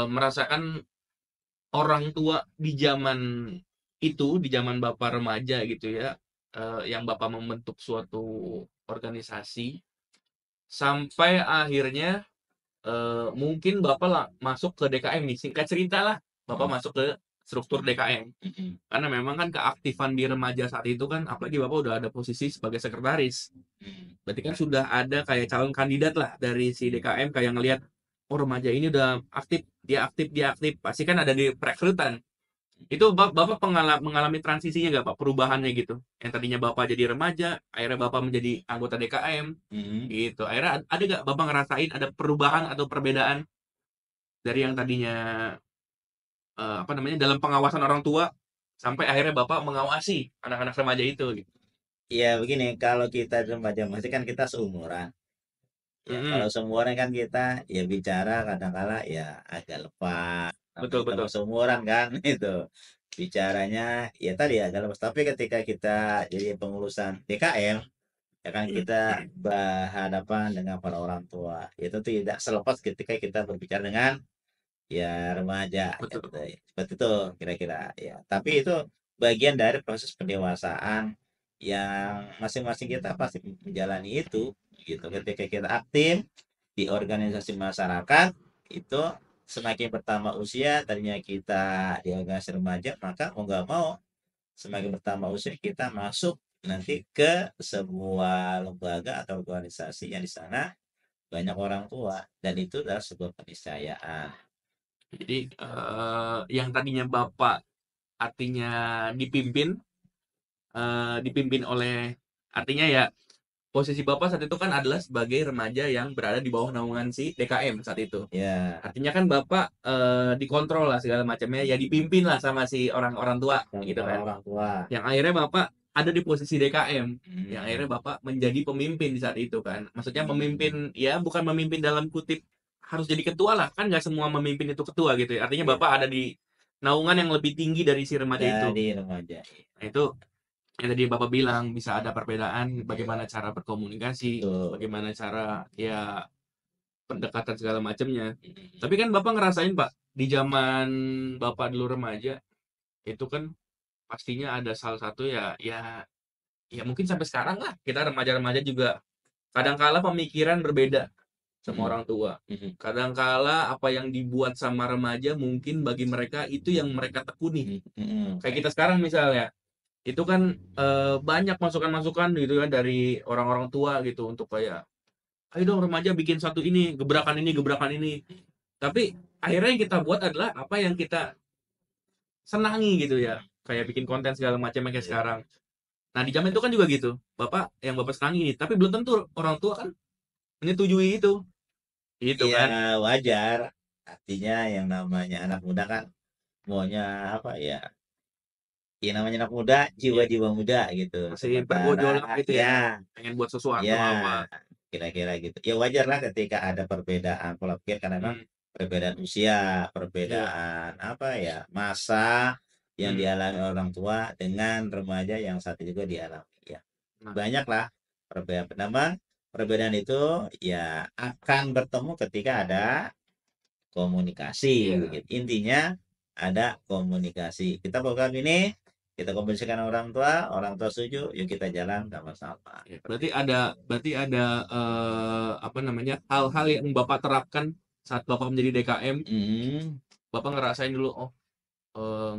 Speaker 1: merasakan orang tua di zaman itu, di zaman Bapak remaja gitu ya, yang Bapak membentuk suatu organisasi sampai akhirnya mungkin Bapak masuk ke DKM nih. Singkat cerita lah, Bapak masuk ke struktur DKM. Karena memang kan keaktifan di remaja saat itu kan, apalagi Bapak udah ada posisi sebagai sekretaris. Berarti kan sudah ada kayak calon kandidat lah dari si DKM kayak ngelihat, oh remaja ini udah aktif, dia aktif. Pasti kan ada di perekrutan. Itu Bapak mengalami transisinya nggak Pak, perubahannya gitu? Yang tadinya Bapak jadi remaja, akhirnya Bapak menjadi anggota DKM, gitu. Akhirnya ada nggak Bapak ngerasain ada perubahan atau perbedaan dari yang tadinya dalam pengawasan orang tua sampai akhirnya Bapak mengawasi anak-anak remaja itu gitu?
Speaker 2: Ya begini, kalau kita remaja masih kan kita seumuran. Ya, kalau
Speaker 1: Mhm,
Speaker 2: seumuran kan kita ya bicara kadang-kala ya agak lepas. Namanya
Speaker 1: betul
Speaker 2: teman
Speaker 1: betul.
Speaker 2: seumuran kan itu. Bicaranya ya tadi agak lepas. Tapi ketika kita jadi pengurusan DKM, ya kan kita berhadapan dengan para orang tua. Ya tentu tidak selepas ketika kita berbicara dengan ya remaja
Speaker 1: Betul.
Speaker 2: gitu. Seperti itu kira-kira ya. Tapi itu bagian dari proses pendewasaan yang masing-masing kita pasti menjalani itu gitu. Ketika kita aktif di organisasi masyarakat itu semakin bertambah usia, tadinya kita di organisasi remaja, maka mau nggak mau semakin bertambah usia kita masuk nanti ke sebuah lembaga atau organisasi yang di sana banyak orang tua, dan itu adalah sebuah keniscayaan.
Speaker 1: Jadi, yang tadinya Bapak artinya dipimpin, dipimpin oleh artinya ya posisi Bapak saat itu kan adalah sebagai remaja yang berada di bawah naungan si DKM saat itu.
Speaker 2: Ya,
Speaker 1: Artinya kan Bapak, dikontrol lah segala macamnya, ya dipimpin lah sama si orang-orang tua gitu
Speaker 2: para
Speaker 1: kan.
Speaker 2: orang tua.
Speaker 1: Yang akhirnya Bapak ada di posisi DKM, yang
Speaker 2: Hmm,
Speaker 1: akhirnya Bapak menjadi pemimpin di saat itu kan. Maksudnya
Speaker 2: hmm,
Speaker 1: memimpin, ya bukan memimpin dalam kutip harus jadi ketua lah, kan nggak semua memimpin itu ketua gitu ya. Artinya
Speaker 2: iya,
Speaker 1: Bapak ada di naungan yang lebih tinggi dari si remaja itu.
Speaker 2: jadi remaja.
Speaker 1: Nah, itu yang tadi Bapak bilang bisa ada perbedaan bagaimana cara berkomunikasi,
Speaker 2: Betul.
Speaker 1: bagaimana cara ya pendekatan segala macamnya.
Speaker 2: Hmm,
Speaker 1: Tapi kan Bapak ngerasain Pak, di zaman Bapak dulu remaja, itu kan pastinya ada salah satu ya mungkin sampai sekarang lah kita remaja-remaja juga kadangkala pemikiran berbeda sama
Speaker 2: hmm,
Speaker 1: orang tua.
Speaker 2: hmm,
Speaker 1: Kadangkala apa yang dibuat sama remaja mungkin bagi mereka itu yang mereka tekuni. Kayak kita sekarang misalnya, itu kan banyak masukan-masukan gitu kan dari orang-orang tua gitu untuk kayak, ayo dong remaja bikin satu ini, gebrakan ini, gebrakan ini. Tapi akhirnya yang kita buat adalah apa yang kita senangi gitu ya. Kayak bikin konten segala macam kayak
Speaker 2: iya.
Speaker 1: sekarang. Nah, di zaman itu kan juga gitu. Bapak yang Bapak senangi ini, tapi belum tentu orang tua kan menyetujui itu. Gitu
Speaker 2: Iya,
Speaker 1: kan.
Speaker 2: wajar. Artinya yang namanya anak muda kan maunya apa ya? Ya namanya anak muda,
Speaker 1: Iya,
Speaker 2: jiwa-jiwa muda gitu.
Speaker 1: masih bergojolak
Speaker 2: Sementara
Speaker 1: gitu ya.
Speaker 2: ya,
Speaker 1: Pengen buat sesuatu
Speaker 2: ya
Speaker 1: apa.
Speaker 2: kira-kira gitu. Ya wajar lah ketika ada perbedaan pola pikir karena memang
Speaker 1: Hmm,
Speaker 2: perbedaan usia,
Speaker 1: iya.
Speaker 2: perbedaan apa ya, masa yang
Speaker 1: Hmm.
Speaker 2: dialami orang tua dengan remaja yang saat itu juga dialami. Ya,
Speaker 1: Nah,
Speaker 2: banyak lah perbedaan. Namun perbedaan itu ya akan bertemu ketika ada komunikasi
Speaker 1: iya.
Speaker 2: begitu. Intinya ada komunikasi. Kita program ini kita komunikasikan orang tua setuju, yuk kita jalan sama-sama.
Speaker 1: Iya.
Speaker 2: Seperti itu.
Speaker 1: Berarti ada apa namanya? Hal-hal yang Bapak terapkan saat Bapak menjadi DKM.
Speaker 2: Hmm,
Speaker 1: Bapak ngerasain dulu, oh,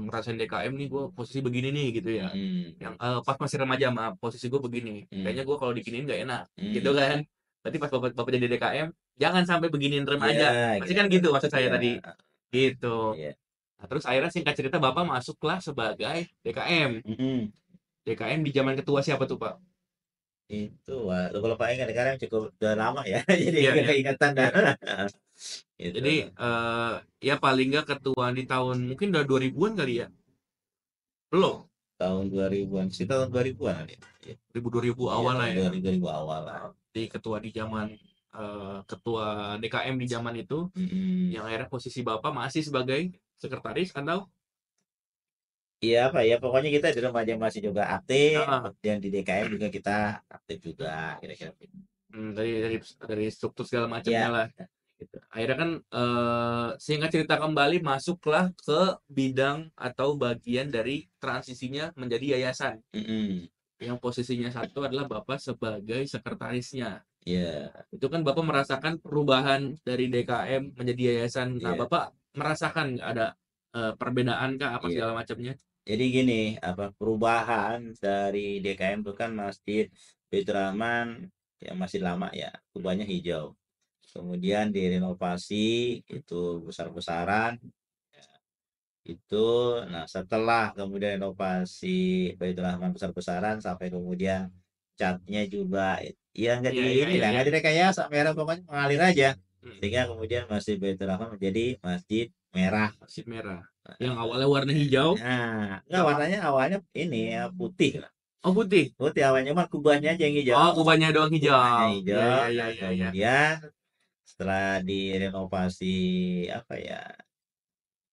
Speaker 1: ngerasain DKM nih gue posisi begini nih gitu ya.
Speaker 2: hmm,
Speaker 1: Yang pas masih remaja maaf, posisi gue begini. Kayaknya
Speaker 2: hmm,
Speaker 1: gue kalau diginiin nggak enak, gitu
Speaker 2: hmm.
Speaker 1: kan. Berarti pas Bapak jadi DKM, jangan sampai beginiin
Speaker 2: Iya,
Speaker 1: remaja. Pasti kan
Speaker 2: kira-kira.
Speaker 1: gitu maksud saya
Speaker 2: Iya,
Speaker 1: tadi. Gitu.
Speaker 2: iya.
Speaker 1: Nah, terus akhirnya singkat cerita Bapak masuklah sebagai DKM.
Speaker 2: Hmm.
Speaker 1: DKM di zaman ketua siapa tuh, Pak?
Speaker 2: Itu wah, kalau Pak ingat sekarang cukup udah lama ya, jadi
Speaker 1: Iya,
Speaker 2: nggak
Speaker 1: iya.
Speaker 2: keingatan dah.
Speaker 1: Iya.
Speaker 2: Itu
Speaker 1: Jadi ya paling nggak ketua di tahun mungkin udah 2000-an kali ya. Belum.
Speaker 2: tahun 2000-an sih, tahun 2000-an ya.
Speaker 1: 2000
Speaker 2: Iya,
Speaker 1: awal lah
Speaker 2: tahun
Speaker 1: ya.
Speaker 2: 2000 awal lah.
Speaker 1: Di ketua di zaman ketua DKM di zaman itu
Speaker 2: Hmm.
Speaker 1: yang akhirnya posisi Bapak masih sebagai sekretaris atau
Speaker 2: Iya apa ya, pokoknya kita di remaja masih juga aktif,
Speaker 1: Heeh.
Speaker 2: kemudian di DKM juga kita aktif juga, kira-kira gitu.
Speaker 1: Dari struktur segala macamnya
Speaker 2: Iya,
Speaker 1: lah.
Speaker 2: gitu.
Speaker 1: Akhirnya kan singkat cerita kembali masuklah ke bidang atau bagian dari transisinya menjadi yayasan.
Speaker 2: Mm-mm.
Speaker 1: Yang posisinya satu adalah Bapak sebagai sekretarisnya.
Speaker 2: Iya,
Speaker 1: Itu kan Bapak merasakan perubahan dari DKM menjadi yayasan. Nah,
Speaker 2: iya,
Speaker 1: Bapak merasakan nggak ada perbedaan kah apa
Speaker 2: iya.
Speaker 1: segala macamnya?
Speaker 2: Jadi gini, apa perubahan dari DKM itu kan Masjid Baitur Rahman yang masih lama ya, kubahnya hijau. Kemudian direnovasi itu besar-besaran itu. Nah, setelah kemudian renovasi Baitur Rahman besar-besaran sampai kemudian catnya juga ya nggak di
Speaker 1: Iya, iya, iya,
Speaker 2: inilah
Speaker 1: iya.
Speaker 2: nggak direkayasa, merah pokoknya mengalir aja,
Speaker 1: Hmm.
Speaker 2: sehingga kemudian Masjid Baitur Rahman menjadi masjid merah.
Speaker 1: Masjid merah. Yang awalnya warna hijau.
Speaker 2: Nah, enggak, warnanya awalnya ini ya, putih lah.
Speaker 1: Oh, putih.
Speaker 2: Putih awalnya, cuma kubahnya aja yang hijau.
Speaker 1: Oh, kubahnya doang
Speaker 2: Kubahnya
Speaker 1: hijau. Iya,
Speaker 2: hijau.
Speaker 1: iya, iya,
Speaker 2: Nah,
Speaker 1: iya, iya.
Speaker 2: kemudian setelah direnovasi apa ya,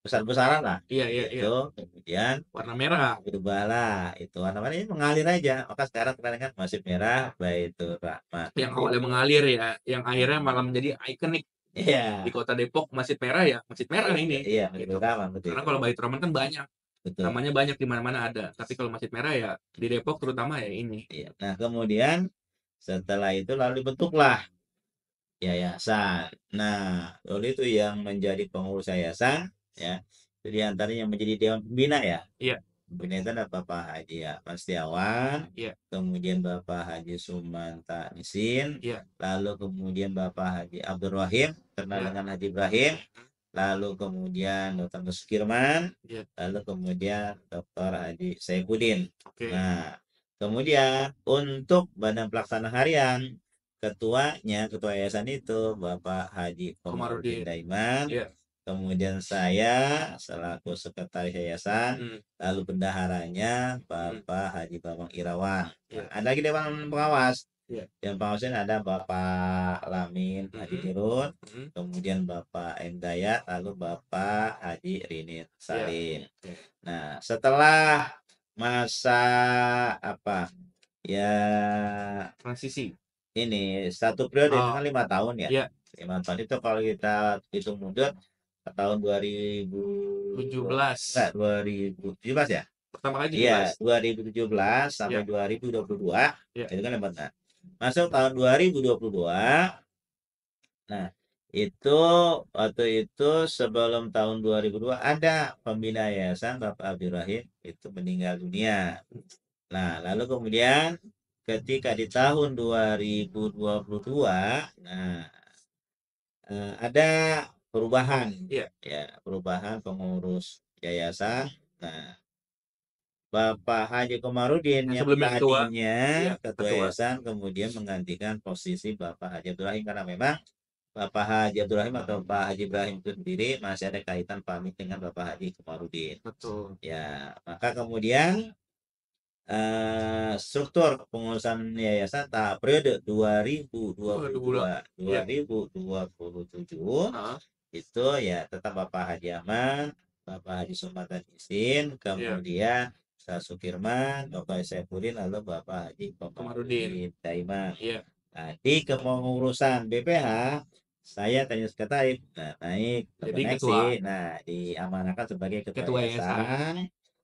Speaker 2: besar-besaran lah
Speaker 1: Iya, iya, iya.
Speaker 2: itu, kemudian
Speaker 1: Warna merah.
Speaker 2: berubahlah itu warna-warna, ini mengalir aja, maka sekarang terkenal kan Masjid Merah Baitur Rahman
Speaker 1: Yang awalnya
Speaker 2: itu.
Speaker 1: mengalir ya, yang akhirnya malah menjadi ikonik di
Speaker 2: Iya,
Speaker 1: Kota Depok. Masjid merah ya, Masjid merah ini.
Speaker 2: iya, Masjid
Speaker 1: Gitu.
Speaker 2: Rahman betul
Speaker 1: Karena
Speaker 2: itu.
Speaker 1: kalau Baitur Rahman kan banyak.
Speaker 2: Betul.
Speaker 1: Namanya banyak di mana-mana ada. Tapi kalau Masjid Merah ya di Depok terutama ya ini.
Speaker 2: Iya. Nah, kemudian setelah itu lalu dibentuklah yayasan. Nah, lalu itu yang menjadi pengurus yayasan ya. Itu diantaranya yang menjadi dewan pembina ya.
Speaker 1: Iya,
Speaker 2: Pembina itu ada Bapak Haji Ahmad Setiawan,
Speaker 1: iya,
Speaker 2: kemudian Bapak Haji Sumanta Nisin,
Speaker 1: iya,
Speaker 2: lalu kemudian Bapak Haji Abdul Rahim, terkenal
Speaker 1: iya,
Speaker 2: dengan Haji Ibrahim, lalu kemudian Dr. Muskirman,
Speaker 1: iya.
Speaker 2: lalu kemudian Dr. Haji Saifuddin.
Speaker 1: Oke.
Speaker 2: Nah, kemudian untuk badan pelaksana harian, ketua yayasan itu Bapak Haji Komarudin
Speaker 1: Komarudin.
Speaker 2: Daiman,
Speaker 1: Iya.
Speaker 2: kemudian saya selaku sekretaris yayasan,
Speaker 1: Hmm,
Speaker 2: lalu bendaharanya
Speaker 1: hmm,
Speaker 2: Bapak Haji Bambang Irawan. Nah,
Speaker 1: iya,
Speaker 2: ada lagi dewan pengawas.
Speaker 1: iya.
Speaker 2: Dewan pengawasnya ada Bapak Lamin Haji
Speaker 1: Mhm,
Speaker 2: Dirun,
Speaker 1: mhm.
Speaker 2: kemudian Bapak M Dayat, lalu Bapak Haji Rinit
Speaker 1: Iya,
Speaker 2: Salim.
Speaker 1: iya.
Speaker 2: Nah, setelah masa apa ya,
Speaker 1: Transisi.
Speaker 2: ini satu periode ini
Speaker 1: Oh,
Speaker 2: kan 5 tahun ya.
Speaker 1: iya,
Speaker 2: 5 tahun itu kalau kita hitung mundur ke tahun 2000,
Speaker 1: 17.
Speaker 2: enggak, 2017 ya.
Speaker 1: Pertama kali
Speaker 2: Iya,
Speaker 1: 17.
Speaker 2: 2017 sampai
Speaker 1: Iya,
Speaker 2: 2022
Speaker 1: iya.
Speaker 2: itu kan 5 tahun. Masuk tahun 2022. Nah, itu waktu itu sebelum tahun 2002 ada pembina yayasan Bapak Abdurrahim itu meninggal dunia. Nah, lalu kemudian ketika di tahun 2022, nah, ada perubahan
Speaker 1: Iya.
Speaker 2: ya, perubahan pengurus yayasan. Nah, Bapak Haji Komarudin
Speaker 1: Yang
Speaker 2: yang
Speaker 1: sebelumnya ketua.
Speaker 2: tadinya
Speaker 1: Iya,
Speaker 2: ketua
Speaker 1: ketua.
Speaker 2: yayasan kemudian menggantikan posisi Bapak Haji Abdurrahim, karena memang Bapak Haji Abdurrahim atau Pak Haji Ibrahim itu sendiri masih ada kaitan pamit dengan Bapak Haji Komarudin.
Speaker 1: Betul.
Speaker 2: Ya, maka kemudian struktur pengurusan yayasan tahap periode
Speaker 1: Waduh, bulan.
Speaker 2: 2022-2027
Speaker 1: Heeh.
Speaker 2: itu ya tetap Bapak Haji Ahmad, Bapak Haji Sumatan Isin,
Speaker 1: Iya,
Speaker 2: kemudian Ustaz Sukirman, Bapak Saifuddin, lalu Bapak Haji
Speaker 1: Komarudin.
Speaker 2: Komarudin Daiman.
Speaker 1: Iya.
Speaker 2: Nah, di kepengurusan BPH saya tanya sekretaris, nah naik
Speaker 1: Jadi
Speaker 2: naik
Speaker 1: ketua,
Speaker 2: sih, nah diamanahkan sebagai ketua
Speaker 1: ketua yayasan.
Speaker 2: yayasan.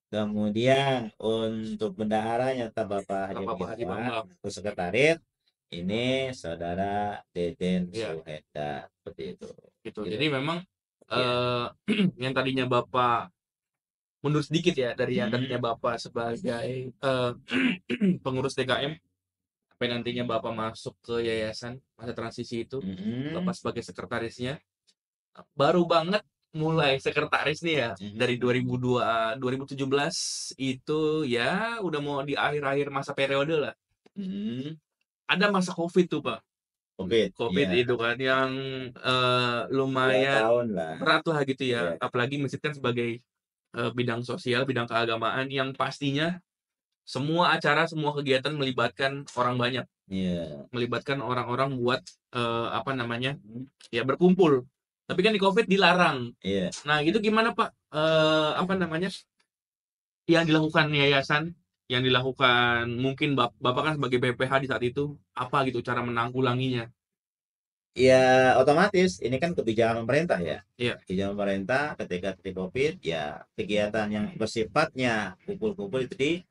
Speaker 2: Kemudian untuk bendaharanya tetap Bapak Haji
Speaker 1: Bapak Haji
Speaker 2: Mirwan,
Speaker 1: Bambang.
Speaker 2: untuk sekretaris ini Saudara Deden
Speaker 1: Iya,
Speaker 2: Suheda, seperti itu.
Speaker 1: gitu.
Speaker 2: Gitu.
Speaker 1: Jadi memang
Speaker 2: Ya.
Speaker 1: eh yang tadinya Bapak mundur sedikit ya dari yang tadinya
Speaker 2: Hmm.
Speaker 1: Bapak sebagai pengurus DKM sampai nantinya Bapak masuk ke yayasan masa transisi itu,
Speaker 2: Hmm.
Speaker 1: Bapak sebagai sekretarisnya. Baru banget mulai sekretaris nih ya dari
Speaker 2: Hmm.
Speaker 1: 2017 itu ya udah mau di akhir-akhir masa periode lah.
Speaker 2: Hmm.
Speaker 1: Ada masa Covid tuh, Pak.
Speaker 2: Covid,
Speaker 1: Covid
Speaker 2: ya,
Speaker 1: itu kan yang
Speaker 2: dua
Speaker 1: lumayan
Speaker 2: tahun lah.
Speaker 1: berat lah gitu ya.
Speaker 2: Iya,
Speaker 1: Apalagi masjid kan sebagai bidang sosial, bidang keagamaan yang pastinya semua acara, semua kegiatan melibatkan orang banyak,
Speaker 2: iya.
Speaker 1: melibatkan orang-orang buat apa namanya?
Speaker 2: Hmm.
Speaker 1: Ya berkumpul. Tapi kan di Covid dilarang.
Speaker 2: Iya.
Speaker 1: Nah, itu gimana, Pak? Apa namanya? Yang dilakukan yayasan, yang dilakukan mungkin Bapak kan sebagai BPH di saat itu, apa gitu cara menanggulanginya?
Speaker 2: Ya, otomatis ini kan kebijakan pemerintah ya.
Speaker 1: Iya,
Speaker 2: Kebijakan pemerintah ketika di COVID ya, kegiatan yang bersifatnya kumpul-kumpul itu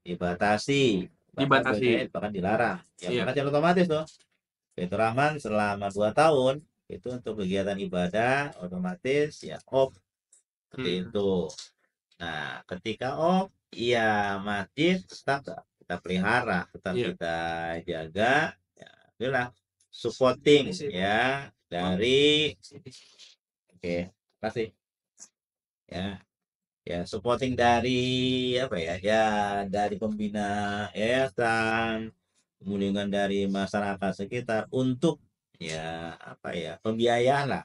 Speaker 2: dibatasi,
Speaker 1: dibatasi.
Speaker 2: bahkan dilarang. Ya,
Speaker 1: Iya.
Speaker 2: maka secara otomatis tuh Baitur Rahman selama 2 tahun itu untuk kegiatan ibadah otomatis ya off, seperti
Speaker 1: Hmm,
Speaker 2: itu. Nah, ketika off, ya masjid tetap kita pelihara, tetap
Speaker 1: iya.
Speaker 2: kita jaga. Ya, itulah supporting ya dari, oke, kasih ya, ya supporting dari apa ya, ya dari pembina yayasan, kemudian dari masyarakat sekitar untuk ya apa ya, pembiayaan lah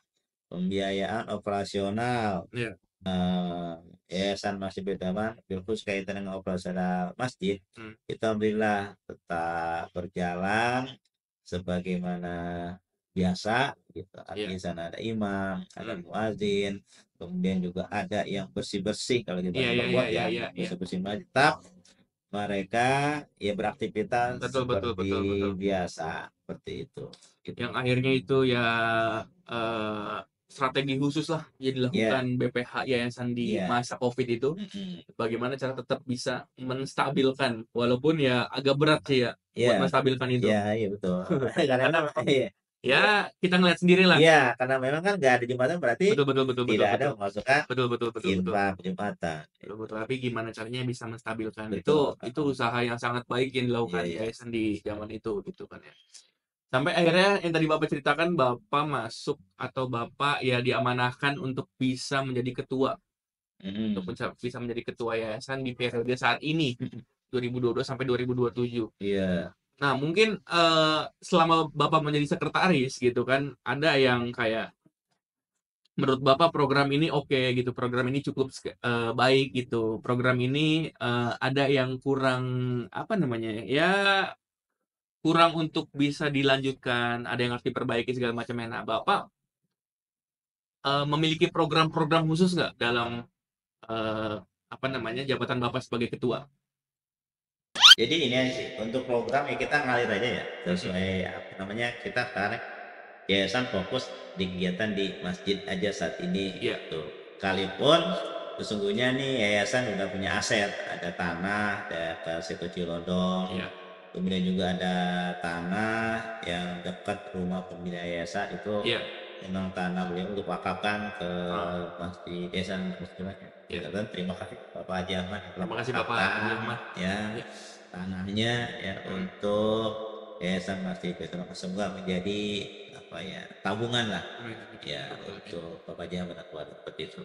Speaker 2: pembiayaan operasional
Speaker 1: Iya.
Speaker 2: eh, Yayasan Masjid Baitur Rahman khusus kaitan dengan operasional masjid
Speaker 1: Hmm.
Speaker 2: itu alhamdulillah tetap berjalan sebagaimana biasa gitu. Artinya
Speaker 1: Iya.
Speaker 2: di sana ada imam, ada
Speaker 1: Hmm.
Speaker 2: muadzin, kemudian juga ada yang bersih-bersih kalau
Speaker 1: Iya,
Speaker 2: gimana
Speaker 1: iya, iya,
Speaker 2: berbuat
Speaker 1: iya,
Speaker 2: ya
Speaker 1: iya, iya.
Speaker 2: bersih-bersih masjid. Tetap mereka ya beraktivitas
Speaker 1: Betul, betul,
Speaker 2: seperti
Speaker 1: betul, betul.
Speaker 2: biasa seperti itu. Gitu.
Speaker 1: Yang akhirnya itu ya eh, strategi khusus lah yang
Speaker 2: Ya,
Speaker 1: dilakukan BPH Yayasan di
Speaker 2: ya.
Speaker 1: masa COVID itu.
Speaker 2: Mm-mm.
Speaker 1: Bagaimana cara tetap bisa menstabilkan, walaupun ya agak berat sih ya buat
Speaker 2: Ya,
Speaker 1: menstabilkan itu.
Speaker 2: ya, iya betul. Karena
Speaker 1: Karena
Speaker 2: memang,
Speaker 1: memang
Speaker 2: iya,
Speaker 1: ya kita ngeliat sendiri lah.
Speaker 2: iya, karena memang kan nggak ada jembatan berarti
Speaker 1: Betul, betul, betul, betul,
Speaker 2: tidak ada
Speaker 1: betul.
Speaker 2: pemasukan
Speaker 1: Betul, betul, betul, betul.
Speaker 2: infak jembatan.
Speaker 1: Betul,
Speaker 2: Itu.
Speaker 1: betul. Tapi gimana caranya bisa menstabilkan
Speaker 2: Betul.
Speaker 1: itu usaha yang sangat baik yang
Speaker 2: Iya,
Speaker 1: dilakukan
Speaker 2: iya.
Speaker 1: Yayasan di zaman itu gitu kan ya. Sampai akhirnya yang tadi Bapak ceritakan, Bapak masuk atau Bapak ya diamanahkan untuk bisa menjadi ketua, untuk
Speaker 2: Mm-mm.
Speaker 1: bisa menjadi ketua yayasan di periode saat ini, 2022 sampai 2027.
Speaker 2: Iya.
Speaker 1: Nah, mungkin selama Bapak menjadi sekretaris gitu kan, ada yang kayak menurut Bapak program ini oke gitu, program ini cukup baik gitu, program ini ada yang kurang apa namanya ya, kurang untuk bisa dilanjutkan, ada yang harus diperbaiki segala macamnya. Nah, Bapak memiliki program-program khusus nggak dalam eh, apa namanya jabatan Bapak sebagai ketua?
Speaker 2: Jadi ini aja sih untuk program ya kita ngalir aja ya
Speaker 1: Mm-mm.
Speaker 2: sesuai apa namanya kita sekarang yayasan fokus di kegiatan di masjid aja saat ini
Speaker 1: Iya,
Speaker 2: gitu. Kalaupun sesungguhnya nih yayasan udah punya aset, ada tanah dekat situ Cilodong,
Speaker 1: iya,
Speaker 2: kemudian juga ada tanah yang dekat rumah pembina yayasan itu
Speaker 1: iya.
Speaker 2: memang tanah beliau untuk wakafkan ke
Speaker 1: Ah,
Speaker 2: masjid yayasan muslimat ya.
Speaker 1: iya.
Speaker 2: Dan terima kasih Bapak Haji Ahmad yang telah
Speaker 1: Terima kasih Bapak Haji
Speaker 2: mewakafkan
Speaker 1: Ahmad.
Speaker 2: ya
Speaker 1: Iya.
Speaker 2: tanahnya ya
Speaker 1: Mm.
Speaker 2: untuk Yayasan Masjid Baitur Rahman semoga menjadi apa ya tabungan lah
Speaker 1: Amin, amin, amin.
Speaker 2: ya
Speaker 1: Betul, amin.
Speaker 2: untuk Bapak Jamal dan keluarga seperti itu.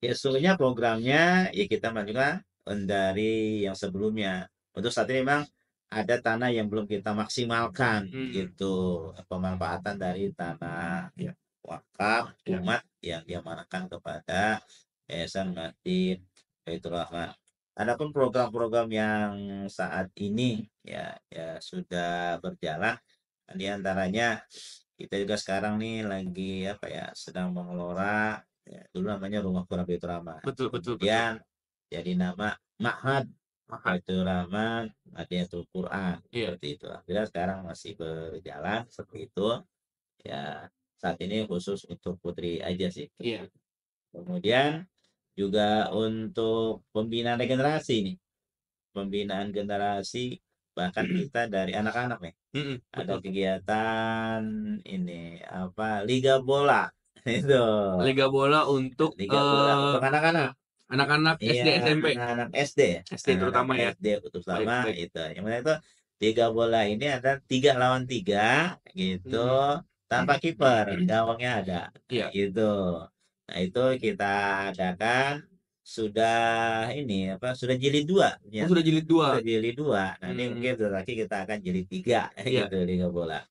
Speaker 2: Ya sebenarnya programnya ya kita juga dari yang sebelumnya. Untuk saat ini memang ada tanah yang belum kita maksimalkan
Speaker 1: Mm.
Speaker 2: gitu pemanfaatan dari tanah
Speaker 1: Iya,
Speaker 2: wakaf
Speaker 1: iya.
Speaker 2: umat yang diamanahkan kepada Yayasan Masjid Baitur Rahman. Adapun program-program yang saat ini ya sudah berjalan di antaranya kita juga sekarang nih lagi apa ya sedang mengelola ya, dulu namanya Rumah Quran Baitur Rahman.
Speaker 1: Betul, betul, betul.
Speaker 2: Kemudian jadi nama Ma'had
Speaker 1: Mahat.
Speaker 2: Baitur Rahman Hadiatul Quran
Speaker 1: Iya,
Speaker 2: seperti itu. Alhamdulillah sekarang masih berjalan seperti itu. Ya saat ini khusus untuk putri aja sih.
Speaker 1: iya.
Speaker 2: Kemudian juga untuk pembinaan regenerasi nih, pembinaan generasi bahkan kita dari anak-anak nih
Speaker 1: Mm-mm,
Speaker 2: ada
Speaker 1: betul.
Speaker 2: kegiatan ini apa liga bola itu
Speaker 1: Liga bola untuk
Speaker 2: liga bola untuk anak-anak
Speaker 1: anak-anak
Speaker 2: iya
Speaker 1: SD SMP,
Speaker 2: anak-anak SD
Speaker 1: SD
Speaker 2: anak-anak
Speaker 1: terutama ya.
Speaker 2: SD
Speaker 1: Baik,
Speaker 2: terutama
Speaker 1: baik.
Speaker 2: itu yang mana itu liga bola ini ada 3 lawan 3 gitu
Speaker 1: Mm-mm.
Speaker 2: tanpa kiper gawangnya ada nah,
Speaker 1: Iya.
Speaker 2: gitu nah itu kita adakan sudah ini apa sudah jilid 2
Speaker 1: Oh,
Speaker 2: ya
Speaker 1: sudah jilid 2.
Speaker 2: sudah jilid 2 nanti
Speaker 1: Hmm,
Speaker 2: mungkin bentar lagi kita akan jilid 3
Speaker 1: iya.
Speaker 2: gitu liga bola.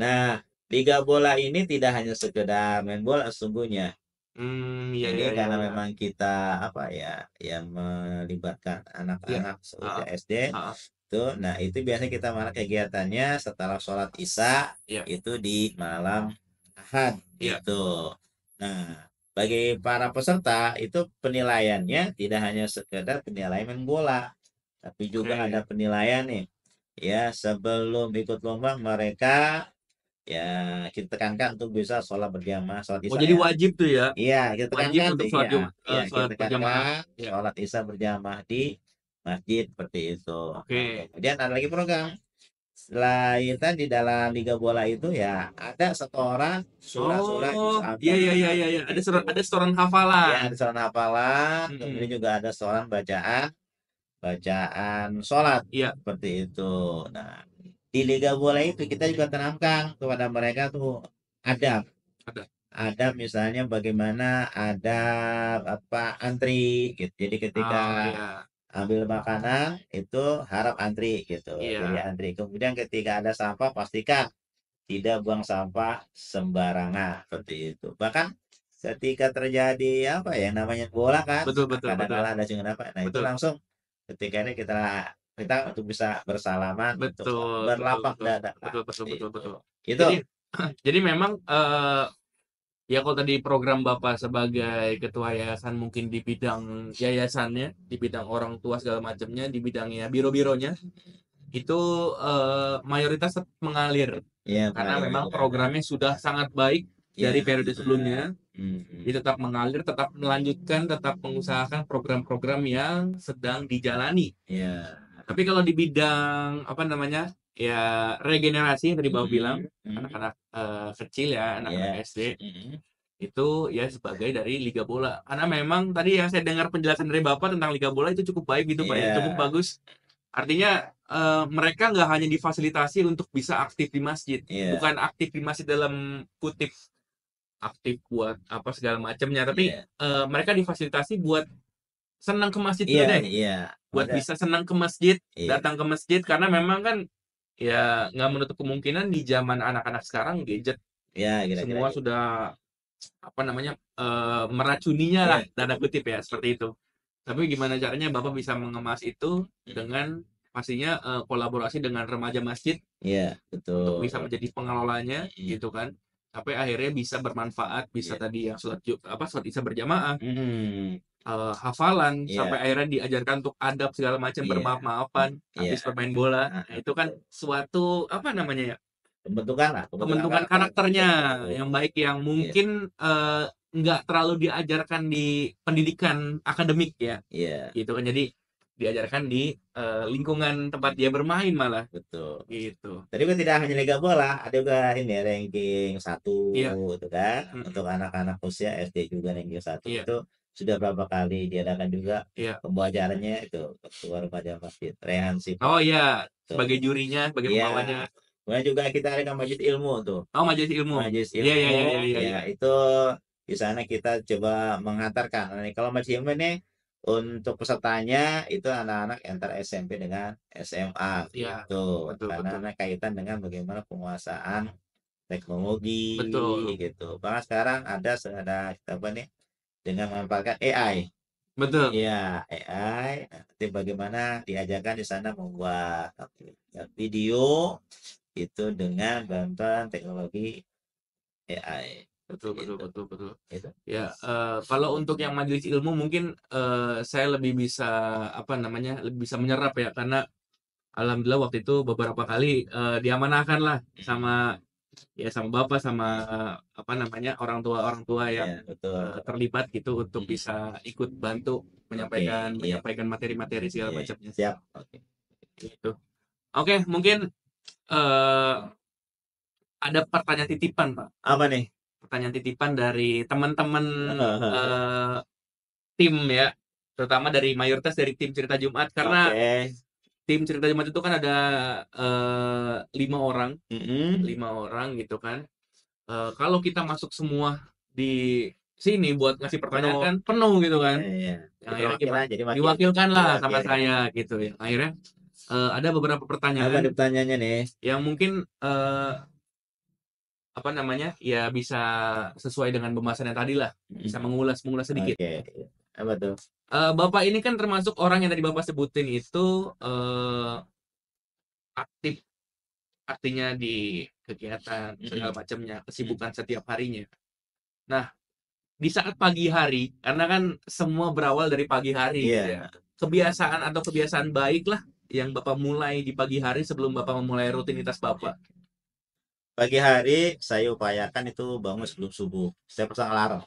Speaker 2: Nah, liga bola ini tidak hanya sekedar main bola sesungguhnya.
Speaker 1: Iya,
Speaker 2: Ini
Speaker 1: iya, iya,
Speaker 2: karena
Speaker 1: iya.
Speaker 2: memang kita apa ya, yang melibatkan
Speaker 1: Iya.
Speaker 2: anak-anak
Speaker 1: Ah,
Speaker 2: seusia SD
Speaker 1: ah,
Speaker 2: itu. Nah, itu biasanya kita malah kegiatannya setelah sholat Isya
Speaker 1: iya,
Speaker 2: itu di malam Ahad
Speaker 1: iya.
Speaker 2: itu. Nah, bagi para peserta itu penilaiannya tidak hanya sekedar penilaian main bola, tapi juga ada
Speaker 1: Oke.
Speaker 2: penilaian nih. Ya, sebelum ikut lomba mereka ya kita tekankan untuk bisa sholat berjamaah sholat
Speaker 1: Oh,
Speaker 2: isya
Speaker 1: jadi
Speaker 2: ya
Speaker 1: wajib tuh ya.
Speaker 2: iya kita
Speaker 1: Wajib
Speaker 2: tekankan
Speaker 1: untuk
Speaker 2: sih
Speaker 1: sholat
Speaker 2: ya
Speaker 1: Jumat,
Speaker 2: ya kita
Speaker 1: sholat berjamaah.
Speaker 2: tekankan
Speaker 1: Iya.
Speaker 2: sholat isya berjamaah di masjid seperti itu. Nah
Speaker 1: Oke.
Speaker 2: kemudian ada lagi program selain di dalam liga bola itu ya ada setoran surah-surah juz
Speaker 1: Oh, iya,
Speaker 2: amma
Speaker 1: iya, iya, iya, iya.
Speaker 2: gitu
Speaker 1: Ada setoran
Speaker 2: ya
Speaker 1: hafalan.
Speaker 2: ada setoran hafalan kemudian
Speaker 1: Mm-mm.
Speaker 2: juga ada setoran bacaan sholat
Speaker 1: Iya,
Speaker 2: seperti itu. Nah di liga bola itu kita juga tanamkan kepada mereka tuh adab
Speaker 1: ada.
Speaker 2: adab misalnya bagaimana ada apa antri gitu jadi ketika
Speaker 1: Ah, iya.
Speaker 2: ambil makanan itu harap antri gitu jadi
Speaker 1: Iya.
Speaker 2: antri kemudian ketika ada sampah pastikan tidak buang sampah sembarangan seperti itu. Bahkan ketika terjadi apa ya namanya bola kan,
Speaker 1: Betul
Speaker 2: nah,
Speaker 1: betul betul.
Speaker 2: kadang-kala ada juga apa, nah itu
Speaker 1: Betul.
Speaker 2: langsung ketika ini kita kita untuk bisa bersalaman untuk
Speaker 1: Betul betul
Speaker 2: berlapak
Speaker 1: betul.
Speaker 2: dada
Speaker 1: Betul
Speaker 2: Kak,
Speaker 1: betul
Speaker 2: seperti
Speaker 1: betul
Speaker 2: itu.
Speaker 1: betul.
Speaker 2: Itu
Speaker 1: Jadi jadi memang, ya kalau tadi program Bapak sebagai ketua yayasan mungkin di bidang yayasannya, di bidang orang tua segala macamnya, di bidangnya biro-bironya, itu, mayoritas tetap mengalir.
Speaker 2: ya
Speaker 1: Karena
Speaker 2: mengalir
Speaker 1: memang
Speaker 2: gitu kan.
Speaker 1: programnya sudah sangat baik
Speaker 2: Ya,
Speaker 1: dari periode sebelumnya,
Speaker 2: mhm,
Speaker 1: dia tetap mengalir, tetap melanjutkan, tetap mengusahakan program-program yang sedang dijalani.
Speaker 2: iya,
Speaker 1: Tapi kalau di bidang apa namanya, ya regenerasi yang tadi Bapak bilang,
Speaker 2: mhm,
Speaker 1: anak-anak, kecil ya, anak-anak
Speaker 2: iya,
Speaker 1: SD,
Speaker 2: mhm,
Speaker 1: itu ya sebagai dari liga bola. Karena memang tadi yang saya dengar penjelasan dari Bapak tentang liga bola itu cukup baik gitu Pak ya, cukup
Speaker 2: iya,
Speaker 1: bagus. Artinya, mereka nggak hanya difasilitasi untuk bisa aktif di masjid,
Speaker 2: iya,
Speaker 1: bukan aktif di masjid dalam kutip aktif buat apa segala macamnya, tapi,
Speaker 2: iya,
Speaker 1: mereka difasilitasi buat senang ke masjid dulu
Speaker 2: iya,
Speaker 1: deh,
Speaker 2: iya,
Speaker 1: buat
Speaker 2: maka
Speaker 1: bisa senang ke masjid,
Speaker 2: iya,
Speaker 1: datang ke masjid karena memang kan ya nggak menutup kemungkinan di zaman anak-anak sekarang gadget
Speaker 2: iya, kira-kira
Speaker 1: semua
Speaker 2: gitu.
Speaker 1: sudah apa namanya, meracuninya lah,
Speaker 2: Iya,
Speaker 1: tanda kutip ya, seperti itu. Tapi gimana caranya Bapak bisa mengemas itu dengan pastinya, kolaborasi dengan remaja masjid
Speaker 2: iya,
Speaker 1: untuk
Speaker 2: betul,
Speaker 1: bisa menjadi pengelolanya
Speaker 2: mhm,
Speaker 1: gitu kan. Sampai akhirnya bisa bermanfaat, bisa
Speaker 2: iya,
Speaker 1: tadi yang sholat Isya berjamaah,
Speaker 2: mhm,
Speaker 1: hafalan,
Speaker 2: iya,
Speaker 1: sampai akhirnya diajarkan untuk adab segala macam,
Speaker 2: iya,
Speaker 1: bermaaf-maafan,
Speaker 2: iya,
Speaker 1: habis bermain bola. Nah,
Speaker 2: heeh,
Speaker 1: itu kan suatu apa namanya ya,
Speaker 2: pembentukan lah, pembentukan
Speaker 1: pembentukan
Speaker 2: karakter,
Speaker 1: karakternya
Speaker 2: betul,
Speaker 1: yang baik yang
Speaker 2: iya,
Speaker 1: mungkin, nggak terlalu diajarkan di pendidikan akademik ya,
Speaker 2: iya,
Speaker 1: gitu kan. Jadi diajarkan di, lingkungan tempat dia bermain malah,
Speaker 2: betul.
Speaker 1: gitu.
Speaker 2: Tadi juga tidak hanya liga bola, ada juga ini ranking satu
Speaker 1: Iya,
Speaker 2: itu kan,
Speaker 1: mhm,
Speaker 2: untuk anak-anak usia SD juga ranking satu
Speaker 1: iya
Speaker 2: itu sudah berapa kali diadakan juga
Speaker 1: iya.
Speaker 2: pembajarannya itu ketua remaja masjid Rehan Sipa
Speaker 1: Oh iya,
Speaker 2: tuh.
Speaker 1: sebagai jurinya, sebagai
Speaker 2: Iya,
Speaker 1: pembawanya.
Speaker 2: kemudian juga kita ada majelis ilmu tuh.
Speaker 1: Oh, majelis ilmu.
Speaker 2: Majelis
Speaker 1: Iya iya
Speaker 2: ilmu
Speaker 1: iya iya iya
Speaker 2: ya
Speaker 1: iya.
Speaker 2: itu di sana kita coba mengantarkan. Nah, kalau majelis ilmu ini untuk pesertanya itu anak-anak antara SMP dengan SMA
Speaker 1: Iya,
Speaker 2: gitu.
Speaker 1: betul
Speaker 2: Karena
Speaker 1: betul.
Speaker 2: ada kaitan dengan bagaimana penguasaan teknologi
Speaker 1: Betul,
Speaker 2: gitu. Bahkan sekarang ada kita apa nih dengan memanfaatkan AI.
Speaker 1: betul.
Speaker 2: Iya, AI. Nanti bagaimana diajarkan di sana membuat video itu dengan bantuan teknologi AI.
Speaker 1: Betul betul
Speaker 2: Itu.
Speaker 1: betul betul.
Speaker 2: Itu.
Speaker 1: Ya, kalau untuk yang majelis ilmu mungkin, saya lebih bisa, apa namanya, lebih bisa menyerap ya, karena alhamdulillah waktu itu beberapa kali, diamanahkan lah
Speaker 2: Mhm.
Speaker 1: sama ya sama bapak, sama, apa namanya, orang tua yang,
Speaker 2: Iya, betul.
Speaker 1: terlibat gitu untuk
Speaker 2: Mhm.
Speaker 1: bisa ikut bantu
Speaker 2: Oke,
Speaker 1: menyampaikan
Speaker 2: iya,
Speaker 1: menyampaikan materi-materi segala
Speaker 2: iya,
Speaker 1: macamnya,
Speaker 2: siap. Oke.
Speaker 1: gitu. Oke, mungkin, eee, ada pertanyaan titipan, Pak.
Speaker 2: Apa nih?
Speaker 1: Pertanyaan titipan dari teman-teman,
Speaker 2: Heeh, heeh.
Speaker 1: eee, tim ya, terutama dari mayoritas dari tim Cerita Jumat. Karena
Speaker 2: Oke.
Speaker 1: tim Cerita Jumat itu kan ada, 5 orang
Speaker 2: Mhm.
Speaker 1: 5 orang gitu kan. Kalau kita masuk semua di sini buat ngasih pertanyaan
Speaker 2: Penuh.
Speaker 1: kan penuh gitu
Speaker 2: Iya,
Speaker 1: kan.
Speaker 2: iya.
Speaker 1: Yang
Speaker 2: Jadi
Speaker 1: akhirnya
Speaker 2: perwakilan,
Speaker 1: gimana?
Speaker 2: jadi wakil. Jadi
Speaker 1: Diwakilkanlah sama
Speaker 2: wakil ya.
Speaker 1: saya gitu ya. Akhirnya, ada beberapa
Speaker 2: Apa nih
Speaker 1: pertanyaan
Speaker 2: pertanyaannya nih?
Speaker 1: yang mungkin, apa namanya, ya bisa sesuai dengan pembahasan yang tadi lah,
Speaker 2: Mhm.
Speaker 1: bisa mengulas mengulas sedikit.
Speaker 2: Oke. Apa tuh?
Speaker 1: Bapak ini kan termasuk orang yang tadi Bapak sebutin itu, aktif, artinya di kegiatan segala
Speaker 2: Mhm.
Speaker 1: macamnya,
Speaker 2: Mhm.
Speaker 1: kesibukan setiap harinya. Nah, di saat pagi hari, karena kan semua berawal dari pagi hari gitu ya.
Speaker 2: Iya.
Speaker 1: Kebiasaan atau kebiasaan baik lah yang Bapak mulai di pagi hari sebelum Bapak memulai rutinitas
Speaker 2: Oke.
Speaker 1: Bapak.
Speaker 2: Pagi hari saya upayakan itu bangun sebelum subuh. Saya pasang alarm.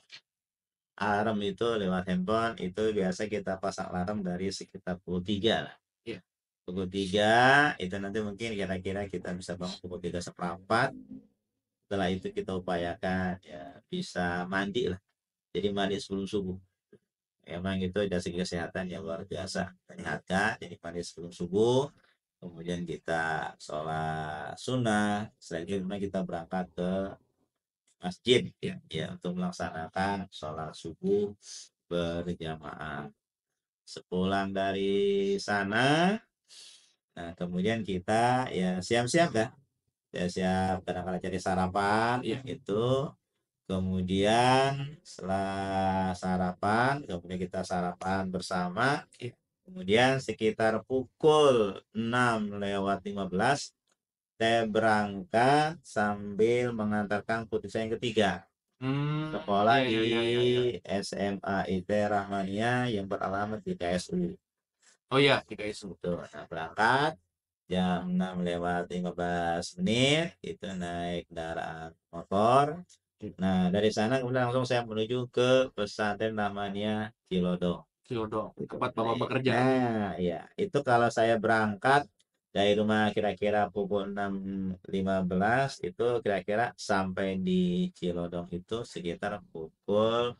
Speaker 2: Alarm itu lewat handphone itu biasa kita pasang alarm dari sekitar pukul 3 lah.
Speaker 1: Iya,
Speaker 2: Pukul 3 itu nanti mungkin kira-kira kita bisa bangun pukul 3 seperempat. Setelah itu kita upayakan ya bisa mandi lah. Jadi mandi sebelum subuh. Emang itu dari segi kesehatan yang luar biasa menyehatkan. Jadi mandi sebelum subuh. Kemudian kita sholat sunnah. Setelah itu kemudian kita berangkat ke masjid
Speaker 1: iya.
Speaker 2: ya untuk melaksanakan sholat subuh berjamaah. Sepulang dari sana, nah kemudian kita ya siap-siap kan siap-siap kadang-kadang cari sarapan
Speaker 1: Iya.
Speaker 2: itu. Kemudian setelah sarapan, kemudian kita sarapan bersama.
Speaker 1: Iya.
Speaker 2: Kemudian sekitar pukul 6:15 saya berangkat sambil mengantarkan putri saya yang ketiga sekolah
Speaker 1: Iya, iya,
Speaker 2: di
Speaker 1: iya, iya, iya.
Speaker 2: SMA IT Rahmania yang beralamat di KSU.
Speaker 1: Oh iya, 3 isu.
Speaker 2: Tuh, nah berangkat jam 6:15 itu naik kendaraan motor. Nah, dari sana kemudian langsung saya menuju ke pesantren namanya Cilodong.
Speaker 1: Cilodong, tempat
Speaker 2: Nah,
Speaker 1: Bapak bekerja.
Speaker 2: iya, itu kalau saya berangkat dari rumah kira-kira pukul 6:15 itu kira-kira sampai di Cilodong itu sekitar pukul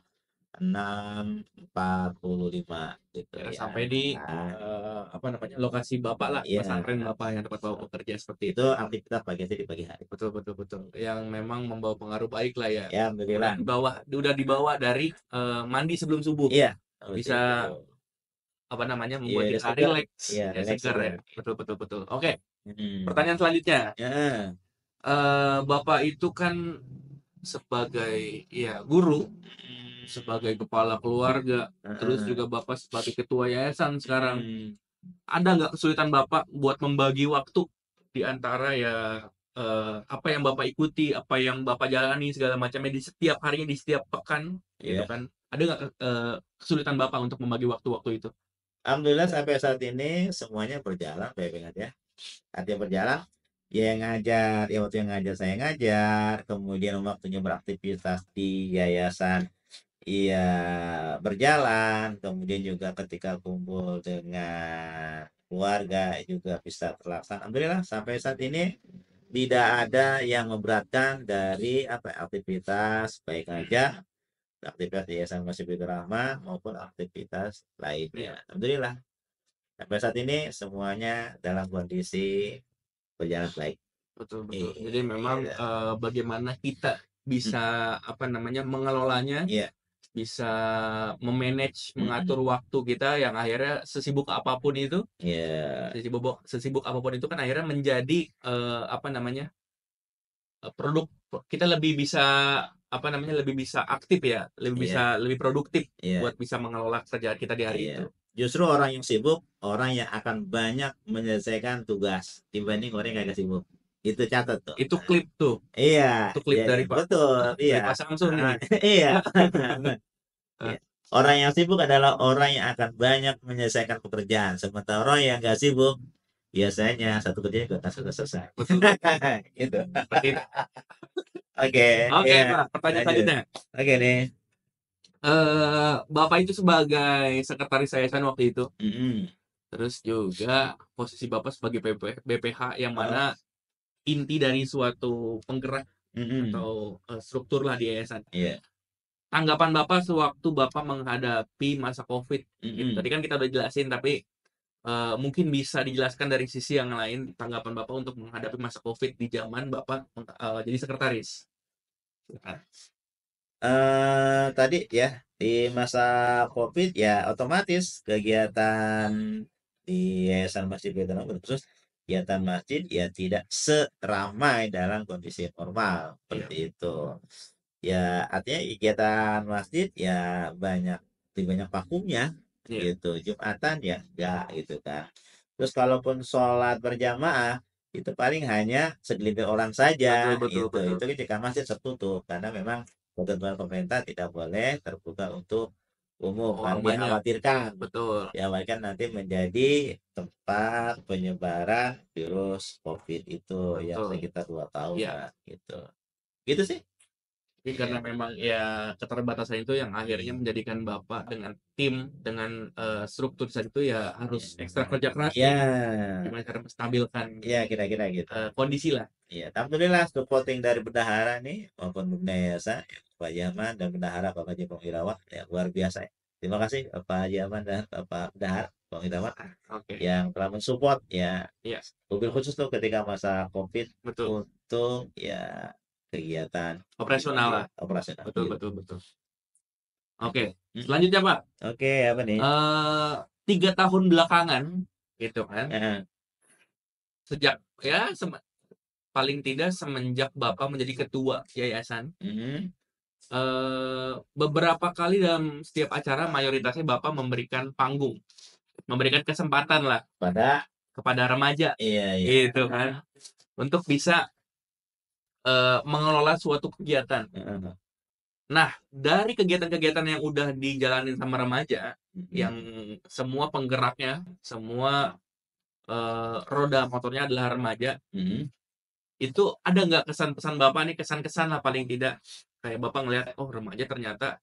Speaker 2: 6:45 gitu
Speaker 1: Ya,
Speaker 2: ya.
Speaker 1: sampai di
Speaker 2: Nah,
Speaker 1: apa namanya, lokasi Bapak lah,
Speaker 2: iya,
Speaker 1: pesantren Bapak yang tempat Bapak bekerja seperti
Speaker 2: itu
Speaker 1: itu.
Speaker 2: aktivitas pagi hari di pagi hari.
Speaker 1: Betul, betul, betul. Yang memang membawa pengaruh baik lah ya.
Speaker 2: Ya, alhamdulillah.
Speaker 1: Udah dibawa dari mandi sebelum subuh.
Speaker 2: Iya, seperti
Speaker 1: Bisa
Speaker 2: itu.
Speaker 1: apa namanya,
Speaker 2: Iya,
Speaker 1: membuat
Speaker 2: udah
Speaker 1: kita
Speaker 2: segar.
Speaker 1: rileks,
Speaker 2: Iya,
Speaker 1: ya
Speaker 2: relax
Speaker 1: segar
Speaker 2: segar.
Speaker 1: ya. Betul, betul, betul. Oke,
Speaker 2: Hmm.
Speaker 1: pertanyaan selanjutnya.
Speaker 2: Ya,
Speaker 1: Bapak itu kan sebagai ya guru, sebagai kepala keluarga, terus juga Bapak sebagai ketua yayasan sekarang.
Speaker 2: hmm.
Speaker 1: Ada nggak kesulitan Bapak buat membagi waktu di antara ya apa yang Bapak ikuti, apa yang Bapak jalani segala macamnya di setiap harinya, di setiap pekan, gitu
Speaker 2: Iya.
Speaker 1: kan? Ada nggak kesulitan Bapak untuk membagi waktu-waktu itu?
Speaker 2: Alhamdulillah sampai saat ini semuanya berjalan baik-baik aja. Artinya berjalan, ya yang ngajar, ya waktu yang ngajar saya ngajar, kemudian waktunya beraktivitas di yayasan, iya berjalan, kemudian juga ketika kumpul dengan keluarga juga bisa terlaksana. Alhamdulillah sampai saat ini tidak ada yang memberatkan dari apa aktivitas baik ngajar, aktivitas di Yayasan Masjidil Rahmah maupun aktivitas
Speaker 1: Iya,
Speaker 2: lainnya. Alhamdulillah sampai saat ini semuanya dalam kondisi berjalan baik.
Speaker 1: betul, betul. Jadi memang
Speaker 2: Iya.
Speaker 1: bagaimana kita bisa apa namanya mengelolanya,
Speaker 2: Iya.
Speaker 1: bisa memanage,
Speaker 2: Mm-mm.
Speaker 1: mengatur waktu kita yang akhirnya sesibuk apapun itu,
Speaker 2: Iya.
Speaker 1: sesibuk apapun itu kan akhirnya menjadi apa namanya produk kita lebih bisa apa namanya lebih bisa aktif ya,
Speaker 2: Iya.
Speaker 1: lebih produktif
Speaker 2: Iya.
Speaker 1: buat bisa mengelola kerjaan kita di hari
Speaker 2: Iya.
Speaker 1: itu.
Speaker 2: Justru orang yang sibuk, orang yang akan banyak menyelesaikan tugas dibanding orang yang kagak sibuk. Itu catat tuh.
Speaker 1: Itu klip tuh,
Speaker 2: Iya,
Speaker 1: itu klip
Speaker 2: jadi
Speaker 1: dari Pak
Speaker 2: betul, iya.
Speaker 1: dari Pak Samsul nih.
Speaker 2: Iya.
Speaker 1: Eh,
Speaker 2: Iya. Orang yang sibuk adalah orang yang akan banyak menyelesaikan pekerjaan. Sementara orang yang nggak sibuk, biasanya satu kerjaan juga akan sudah selesai.
Speaker 1: Betul,
Speaker 2: Gitu.
Speaker 1: seperti itu.
Speaker 2: Oke,
Speaker 1: Oke,
Speaker 2: iya.
Speaker 1: Pak, pertanyaan
Speaker 2: Lanjut.
Speaker 1: selanjutnya.
Speaker 2: Oke nih.
Speaker 1: Bapak itu sebagai sekretaris yayasan waktu itu,
Speaker 2: Mm-mm.
Speaker 1: terus juga posisi Bapak sebagai BPH yang
Speaker 2: Oh,
Speaker 1: mana inti dari suatu penggerak
Speaker 2: mm-mm.
Speaker 1: atau struktur lah di yayasan.
Speaker 2: Iya.
Speaker 1: Tanggapan Bapak sewaktu Bapak menghadapi masa COVID gitu. Tadi
Speaker 2: Mm-mm.
Speaker 1: kan kita udah jelasin, tapi mungkin bisa dijelaskan dari sisi yang lain tanggapan Bapak untuk menghadapi masa COVID di zaman Bapak jadi sekretaris. Silakan.
Speaker 2: Tadi ya di masa COVID ya otomatis kegiatan di Yayasan Masjid Baitur Rahman khusus kegiatan masjid ya tidak seramai dalam kondisi normal
Speaker 1: Iya,
Speaker 2: seperti itu. Ya artinya kegiatan masjid ya banyak lebih banyak vakumnya
Speaker 1: iya,
Speaker 2: gitu. Jumatan ya enggak gitu kan. Terus kalaupun sholat berjamaah itu paling hanya segelintir orang saja
Speaker 1: betul, betul,
Speaker 2: gitu.
Speaker 1: betul.
Speaker 2: Itu ketika masjid tertutup karena memang ketentuan pemerintah tidak boleh terbuka untuk umum karena
Speaker 1: Orang banyak,
Speaker 2: dikhawatirkan
Speaker 1: betul,
Speaker 2: dikhawatirkan nanti menjadi tempat penyebaran virus COVID itu yang
Speaker 1: betul.
Speaker 2: sekitar 2 tahun
Speaker 1: Iya.
Speaker 2: lah gitu. Gitu sih.
Speaker 1: Jadi karena
Speaker 2: Iya.
Speaker 1: memang ya keterbatasan itu yang akhirnya menjadikan Bapak dengan tim, dengan struktur saat itu ya harus ekstra kerja keras
Speaker 2: Iya.
Speaker 1: nih. Gimana cara menstabilkan
Speaker 2: Iya, kira-kira gitu.
Speaker 1: kondisi lah.
Speaker 2: Iya, alhamdulillah supporting dari bendahara nih maupun bunda yayasan Pak Yaman dan bendahara Bapak Haji Pengirawan ya luar biasa ya. Terima kasih Bapak Yaman dan Bapak Bendahara Pengirawan
Speaker 1: Oke,
Speaker 2: yang telah mensupport ya
Speaker 1: iya,
Speaker 2: mobil khusus tuh ketika masa COVID
Speaker 1: betul.
Speaker 2: untuk ya kegiatan
Speaker 1: Operasional lah.
Speaker 2: operasional
Speaker 1: Betul,
Speaker 2: gitu.
Speaker 1: betul, betul. Oke,
Speaker 2: Hmm.
Speaker 1: selanjutnya Pak.
Speaker 2: Oke, apa nih?
Speaker 1: 3 tahun belakangan, gitu kan,
Speaker 2: Eh,
Speaker 1: sejak ya paling tidak semenjak Bapak menjadi ketua yayasan,
Speaker 2: Mhm.
Speaker 1: beberapa kali dalam setiap acara mayoritasnya Bapak memberikan panggung, memberikan kesempatan lah
Speaker 2: Pada
Speaker 1: kepada remaja,
Speaker 2: iya iya.
Speaker 1: gitu kan, untuk bisa, mengelola suatu kegiatan.
Speaker 2: Heeh.
Speaker 1: Nah, dari kegiatan-kegiatan yang udah dijalanin sama remaja, yang
Speaker 2: Mhm.
Speaker 1: semua penggeraknya, semua, roda motornya adalah remaja,
Speaker 2: Mhm.
Speaker 1: itu ada nggak kesan pesan Bapak nih, kesan-kesan lah paling tidak, kayak Bapak ngelihat, "Oh remaja ternyata,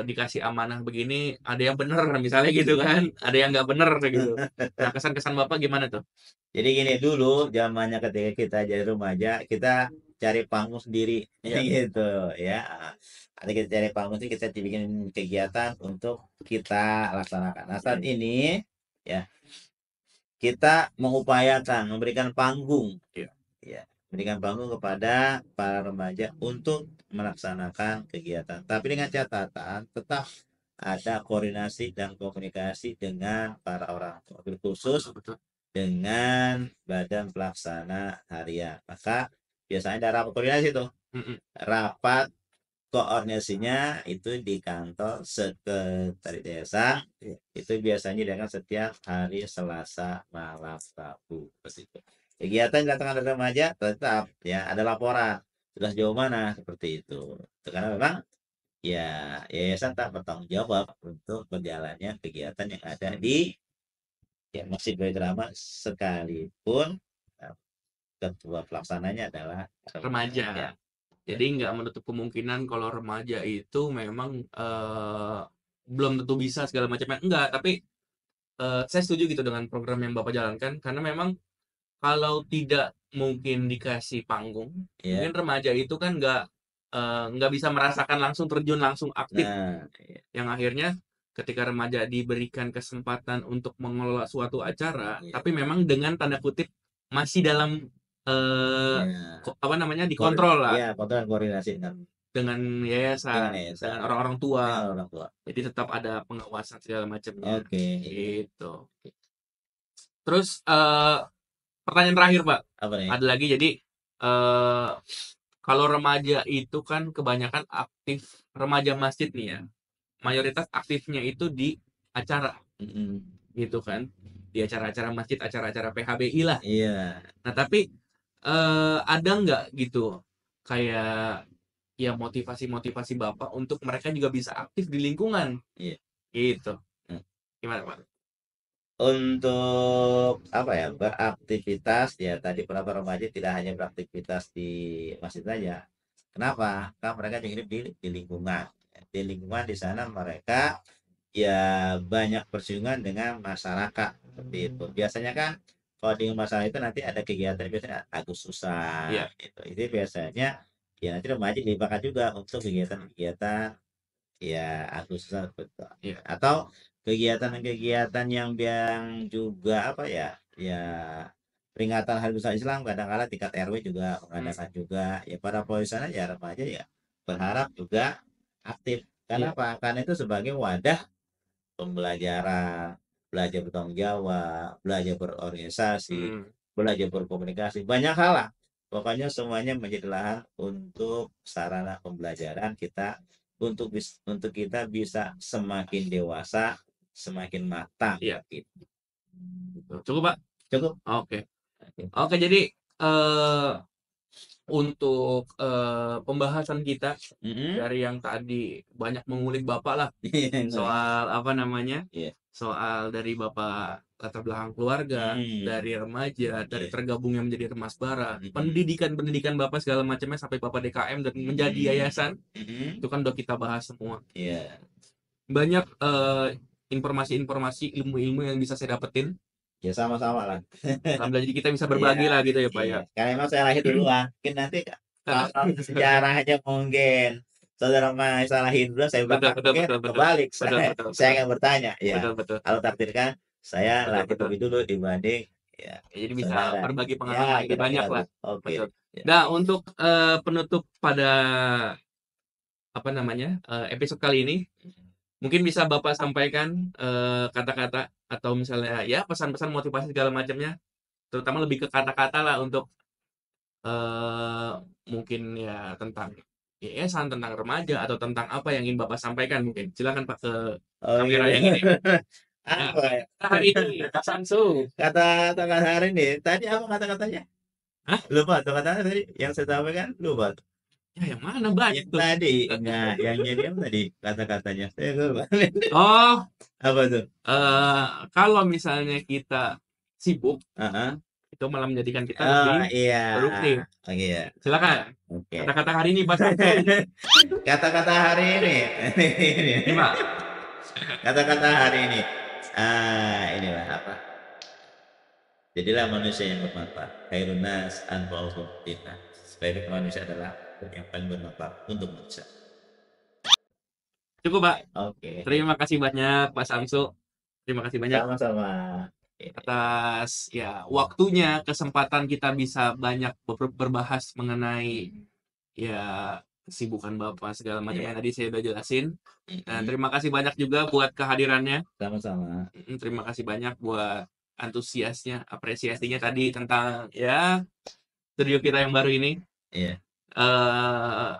Speaker 1: dikasih amanah begini, ada yang bener," misalnya gitu kan, ada yang nggak bener kayak gitu. Nah, kesan-kesan Bapak gimana tuh?
Speaker 2: Jadi gini, dulu zamannya ketika kita jadi remaja, kita cari panggung sendiri,
Speaker 1: Iya,
Speaker 2: gitu ya. Nanti kita cari panggung sendiri, kita bikin kegiatan untuk kita laksanakan. Nah, saat ini ya kita mengupayakan memberikan panggung,
Speaker 1: iya,
Speaker 2: ya, memberikan panggung kepada para remaja untuk melaksanakan kegiatan. Tapi dengan catatan tetap ada koordinasi dan komunikasi dengan para orang tua, khusus
Speaker 1: betul betul.
Speaker 2: dengan badan pelaksana harian. Maka biasanya ada rapat koordinasi tuh.
Speaker 1: Mhm,
Speaker 2: Rapat koordinasinya itu di kantor sekretaris desa.
Speaker 1: iya.
Speaker 2: Itu biasanya diadakan setiap hari Selasa malam Rabu. Seperti itu. Kegiatan yang dilakukan oleh remaja tetap ya ada laporan sudah sejauh mana seperti itu. Karena memang ya yayasan tak bertanggung jawab untuk berjalannya kegiatan yang ada di ya Masjid Baitur Rahman sekalipun eh, ketua pelaksananya adalah
Speaker 1: Remaja.
Speaker 2: ya.
Speaker 1: Jadi nggak menutup kemungkinan kalau remaja itu memang, belum tentu bisa segala macamnya, enggak, tapi, saya setuju gitu dengan program yang Bapak jalankan, karena memang kalau tidak mungkin dikasih panggung,
Speaker 2: Ya.
Speaker 1: mungkin remaja itu kan nggak bisa merasakan langsung, terjun langsung aktif,
Speaker 2: Nah, ya.
Speaker 1: yang akhirnya ketika remaja diberikan kesempatan untuk mengelola suatu acara,
Speaker 2: Ya.
Speaker 1: tapi memang dengan tanda kutip masih dalam,
Speaker 2: Ya.
Speaker 1: apa namanya, dikontrol lah
Speaker 2: Ya, kontrol koordinasi
Speaker 1: dengan
Speaker 2: dengan
Speaker 1: yayasan, dengan
Speaker 2: yayasan,
Speaker 1: orang-orang tua.
Speaker 2: dengan orang tua.
Speaker 1: Jadi tetap ada pengawasan segala macamnya,
Speaker 2: Oke.
Speaker 1: gitu. Terus, pertanyaan terakhir, Pak.
Speaker 2: Apa nih?
Speaker 1: Ada lagi jadi, eee, kalau remaja itu kan kebanyakan aktif remaja masjid nih ya, mayoritas aktifnya itu di acara,
Speaker 2: Mm-mm.
Speaker 1: gitu kan. Di acara-acara masjid, acara-acara PHBI lah.
Speaker 2: Iya.
Speaker 1: Nah tapi, ada nggak gitu, kayak, ya motivasi-motivasi Bapak untuk mereka juga bisa aktif di lingkungan,
Speaker 2: Iya.
Speaker 1: gitu.
Speaker 2: Hmm.
Speaker 1: Gimana, Pak?
Speaker 2: Untuk apa ya beraktivitas ya tadi para remaja tidak hanya beraktivitas di masjid saja. Kenapa? Karena mereka juga hidup di lingkungan. Di lingkungan di sana mereka ya banyak bersinggungan dengan masyarakat seperti itu. Biasanya kan kalau di masyarakat itu nanti ada kegiatan biasanya Agustusan
Speaker 1: Iya,
Speaker 2: itu. Itu biasanya ya nanti remaja dilibatkan juga untuk kegiatan-kegiatan ya Agustusan seperti itu.
Speaker 1: iya.
Speaker 2: Atau kegiatan-kegiatan yang juga apa ya ya peringatan Hari Besar Islam kadang-kala tingkat RW juga
Speaker 1: Mmm,
Speaker 2: mengadakan juga ya para sana ya remaja ya berharap juga aktif.
Speaker 1: iya,
Speaker 2: Karena apa? Karena itu sebagai wadah pembelajaran, belajar bertanggung jawab, belajar berorganisasi,
Speaker 1: mhm.
Speaker 2: belajar berkomunikasi, banyak hal lah. Pokoknya semuanya menjadi lahan untuk sarana pembelajaran kita untuk kita bisa semakin dewasa, semakin matang.
Speaker 1: Iya,
Speaker 2: Gitu.
Speaker 1: betul. Cukup, Pak?
Speaker 2: Cukup.
Speaker 1: Oke.
Speaker 2: Oke.
Speaker 1: Oke, jadi, eee, untuk, pembahasan kita
Speaker 2: Mm-mm.
Speaker 1: dari yang tadi banyak mengulik Bapak lah, soal apa namanya,
Speaker 2: Iya.
Speaker 1: soal dari Bapak latar belakang keluarga,
Speaker 2: Mm.
Speaker 1: dari remaja, dari
Speaker 2: Iya.
Speaker 1: tergabungnya menjadi Remasbara,
Speaker 2: Mm-mm.
Speaker 1: pendidikan-pendidikan Bapak segala macamnya sampai Bapak DKM dan menjadi
Speaker 2: Mm.
Speaker 1: yayasan,
Speaker 2: Mm-mm.
Speaker 1: itu kan udah kita bahas semua.
Speaker 2: Iya.
Speaker 1: Banyak, informasi-informasi, ilmu-ilmu yang bisa saya dapetin.
Speaker 2: Ya sama-sama lah.
Speaker 1: Alhamdulillah jadi kita bisa
Speaker 2: Iya,
Speaker 1: berbagi lah gitu ya, Pak,
Speaker 2: iya.
Speaker 1: ya.
Speaker 2: Karena emang saya lahir duluan. Mungkin nanti kalau sejarahnya mungkin saudara Maisa lahir duluan, saya
Speaker 1: Betul
Speaker 2: belakang
Speaker 1: betul
Speaker 2: mungkin
Speaker 1: betul betul.
Speaker 2: kebalik.
Speaker 1: Betul betul
Speaker 2: Saya
Speaker 1: betul.
Speaker 2: akan bertanya, ya.
Speaker 1: Betul betul.
Speaker 2: Kalau takdirkan saya
Speaker 1: Betul
Speaker 2: lahir
Speaker 1: betul.
Speaker 2: lebih dulu dibanding ya
Speaker 1: Ya, jadi bisa
Speaker 2: saudara.
Speaker 1: berbagi
Speaker 2: Ya,
Speaker 1: pengalaman lebih banyak
Speaker 2: kira-kira
Speaker 1: lah.
Speaker 2: tuh. Oke
Speaker 1: Betul.
Speaker 2: deh. Ya.
Speaker 1: Nah, untuk, penutup pada, apa namanya, episode kali ini, mungkin bisa Bapak sampaikan, kata-kata atau misalnya ya pesan-pesan motivasi segala macamnya, terutama lebih ke kata-kata lah untuk eh mungkin ya tentang yayasan, tentang remaja, atau tentang apa yang ingin Bapak sampaikan mungkin. Silakan Pak ke
Speaker 2: Oh
Speaker 1: kamera
Speaker 2: gitu.
Speaker 1: yang ini. Nah,
Speaker 2: Apa ya?
Speaker 1: hari ini Pak Samsu.
Speaker 2: Kata-kata hari ini, tadi apa kata-katanya?
Speaker 1: Hah?
Speaker 2: Lupa tuh katanya tadi yang saya sampaikan, lupa tuh.
Speaker 1: Ya yang mana banyak
Speaker 2: Yang
Speaker 1: tuh.
Speaker 2: tadi, enggak, yang jadi apa tadi kata-katanya? Saya lupa.
Speaker 1: Oh,
Speaker 2: Apa tuh?
Speaker 1: kalau misalnya kita sibuk,
Speaker 2: Heeh.
Speaker 1: itu malah menjadikan kita
Speaker 2: Oh
Speaker 1: lebih
Speaker 2: iya.
Speaker 1: produktif.
Speaker 2: Oh iya.
Speaker 1: Silakan.
Speaker 2: Oke.
Speaker 1: Kata-kata hari ini Pak Samsu.
Speaker 2: Kata-kata hari ini. Ini.
Speaker 1: Ini Pak.
Speaker 2: Kata-kata hari ini. Inilah apa? Jadilah manusia yang bermanfaat. Khairun nas anfa'uhum linnas. Sebaik manusia adalah yang paling bermanfaat untuk manusia.
Speaker 1: Cukup Pak.
Speaker 2: Oke.
Speaker 1: Terima kasih banyak Pak Samsu. Terima kasih banyak
Speaker 2: Sama-sama.
Speaker 1: atas ya waktunya, kesempatan kita bisa banyak berbahas mengenai ya kesibukan Bapak segala macam yang
Speaker 2: Iya.
Speaker 1: tadi saya udah jelasin. Dan
Speaker 2: Mm-mm.
Speaker 1: terima kasih banyak juga buat kehadirannya.
Speaker 2: Sama-sama.
Speaker 1: Terima kasih banyak buat antusiasnya, apresiasinya tadi tentang ya studio kita yang baru ini.
Speaker 2: Iya.
Speaker 1: eh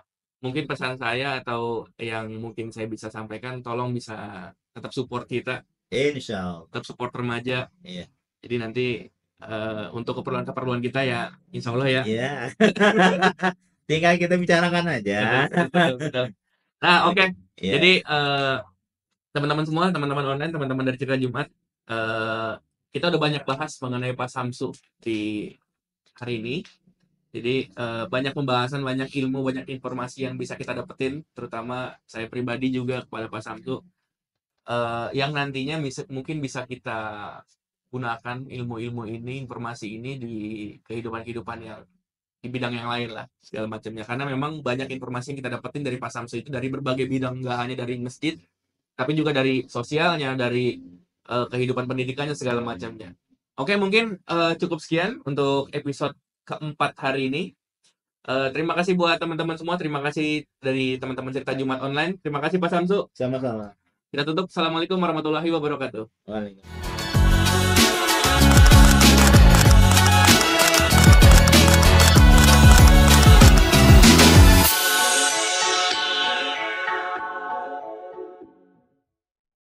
Speaker 1: Mungkin pesan saya atau yang mungkin saya bisa sampaikan, tolong bisa tetap support kita,
Speaker 2: Insya Allah.
Speaker 1: tetap support remaja.
Speaker 2: Iya.
Speaker 1: Jadi nanti untuk keperluan-keperluan kita ya, insya Allah ya.
Speaker 2: Iya. Tinggal kita bicarakan aja.
Speaker 1: Betul, betul. Nah, oke.
Speaker 2: Iya.
Speaker 1: Jadi teman-teman semua, teman-teman online, teman-teman dari Cerita Jumat, eh kita udah banyak bahas mengenai Pak Samsu di hari ini. Jadi banyak pembahasan, banyak ilmu, banyak informasi yang bisa kita dapetin, terutama saya pribadi juga kepada Pak Samsu, yang nantinya mungkin bisa kita gunakan ilmu-ilmu ini, informasi ini di kehidupan-kehidupan yang di bidang yang lain lah segala macamnya. Karena memang banyak informasi yang kita dapetin dari Pak Samsu itu dari berbagai bidang, nggak hanya dari masjid, tapi juga dari sosialnya, dari kehidupan pendidikannya segala macamnya. Oke, mungkin cukup sekian untuk episode keempat hari ini. Terima kasih buat teman-teman semua. Terima kasih dari teman-teman Cerita Jumat Online. Terima kasih Pak Samsu.
Speaker 2: Sama-sama.
Speaker 1: Kita tutup. Assalamualaikum warahmatullahi wabarakatuh.
Speaker 2: Waalaikumsalam.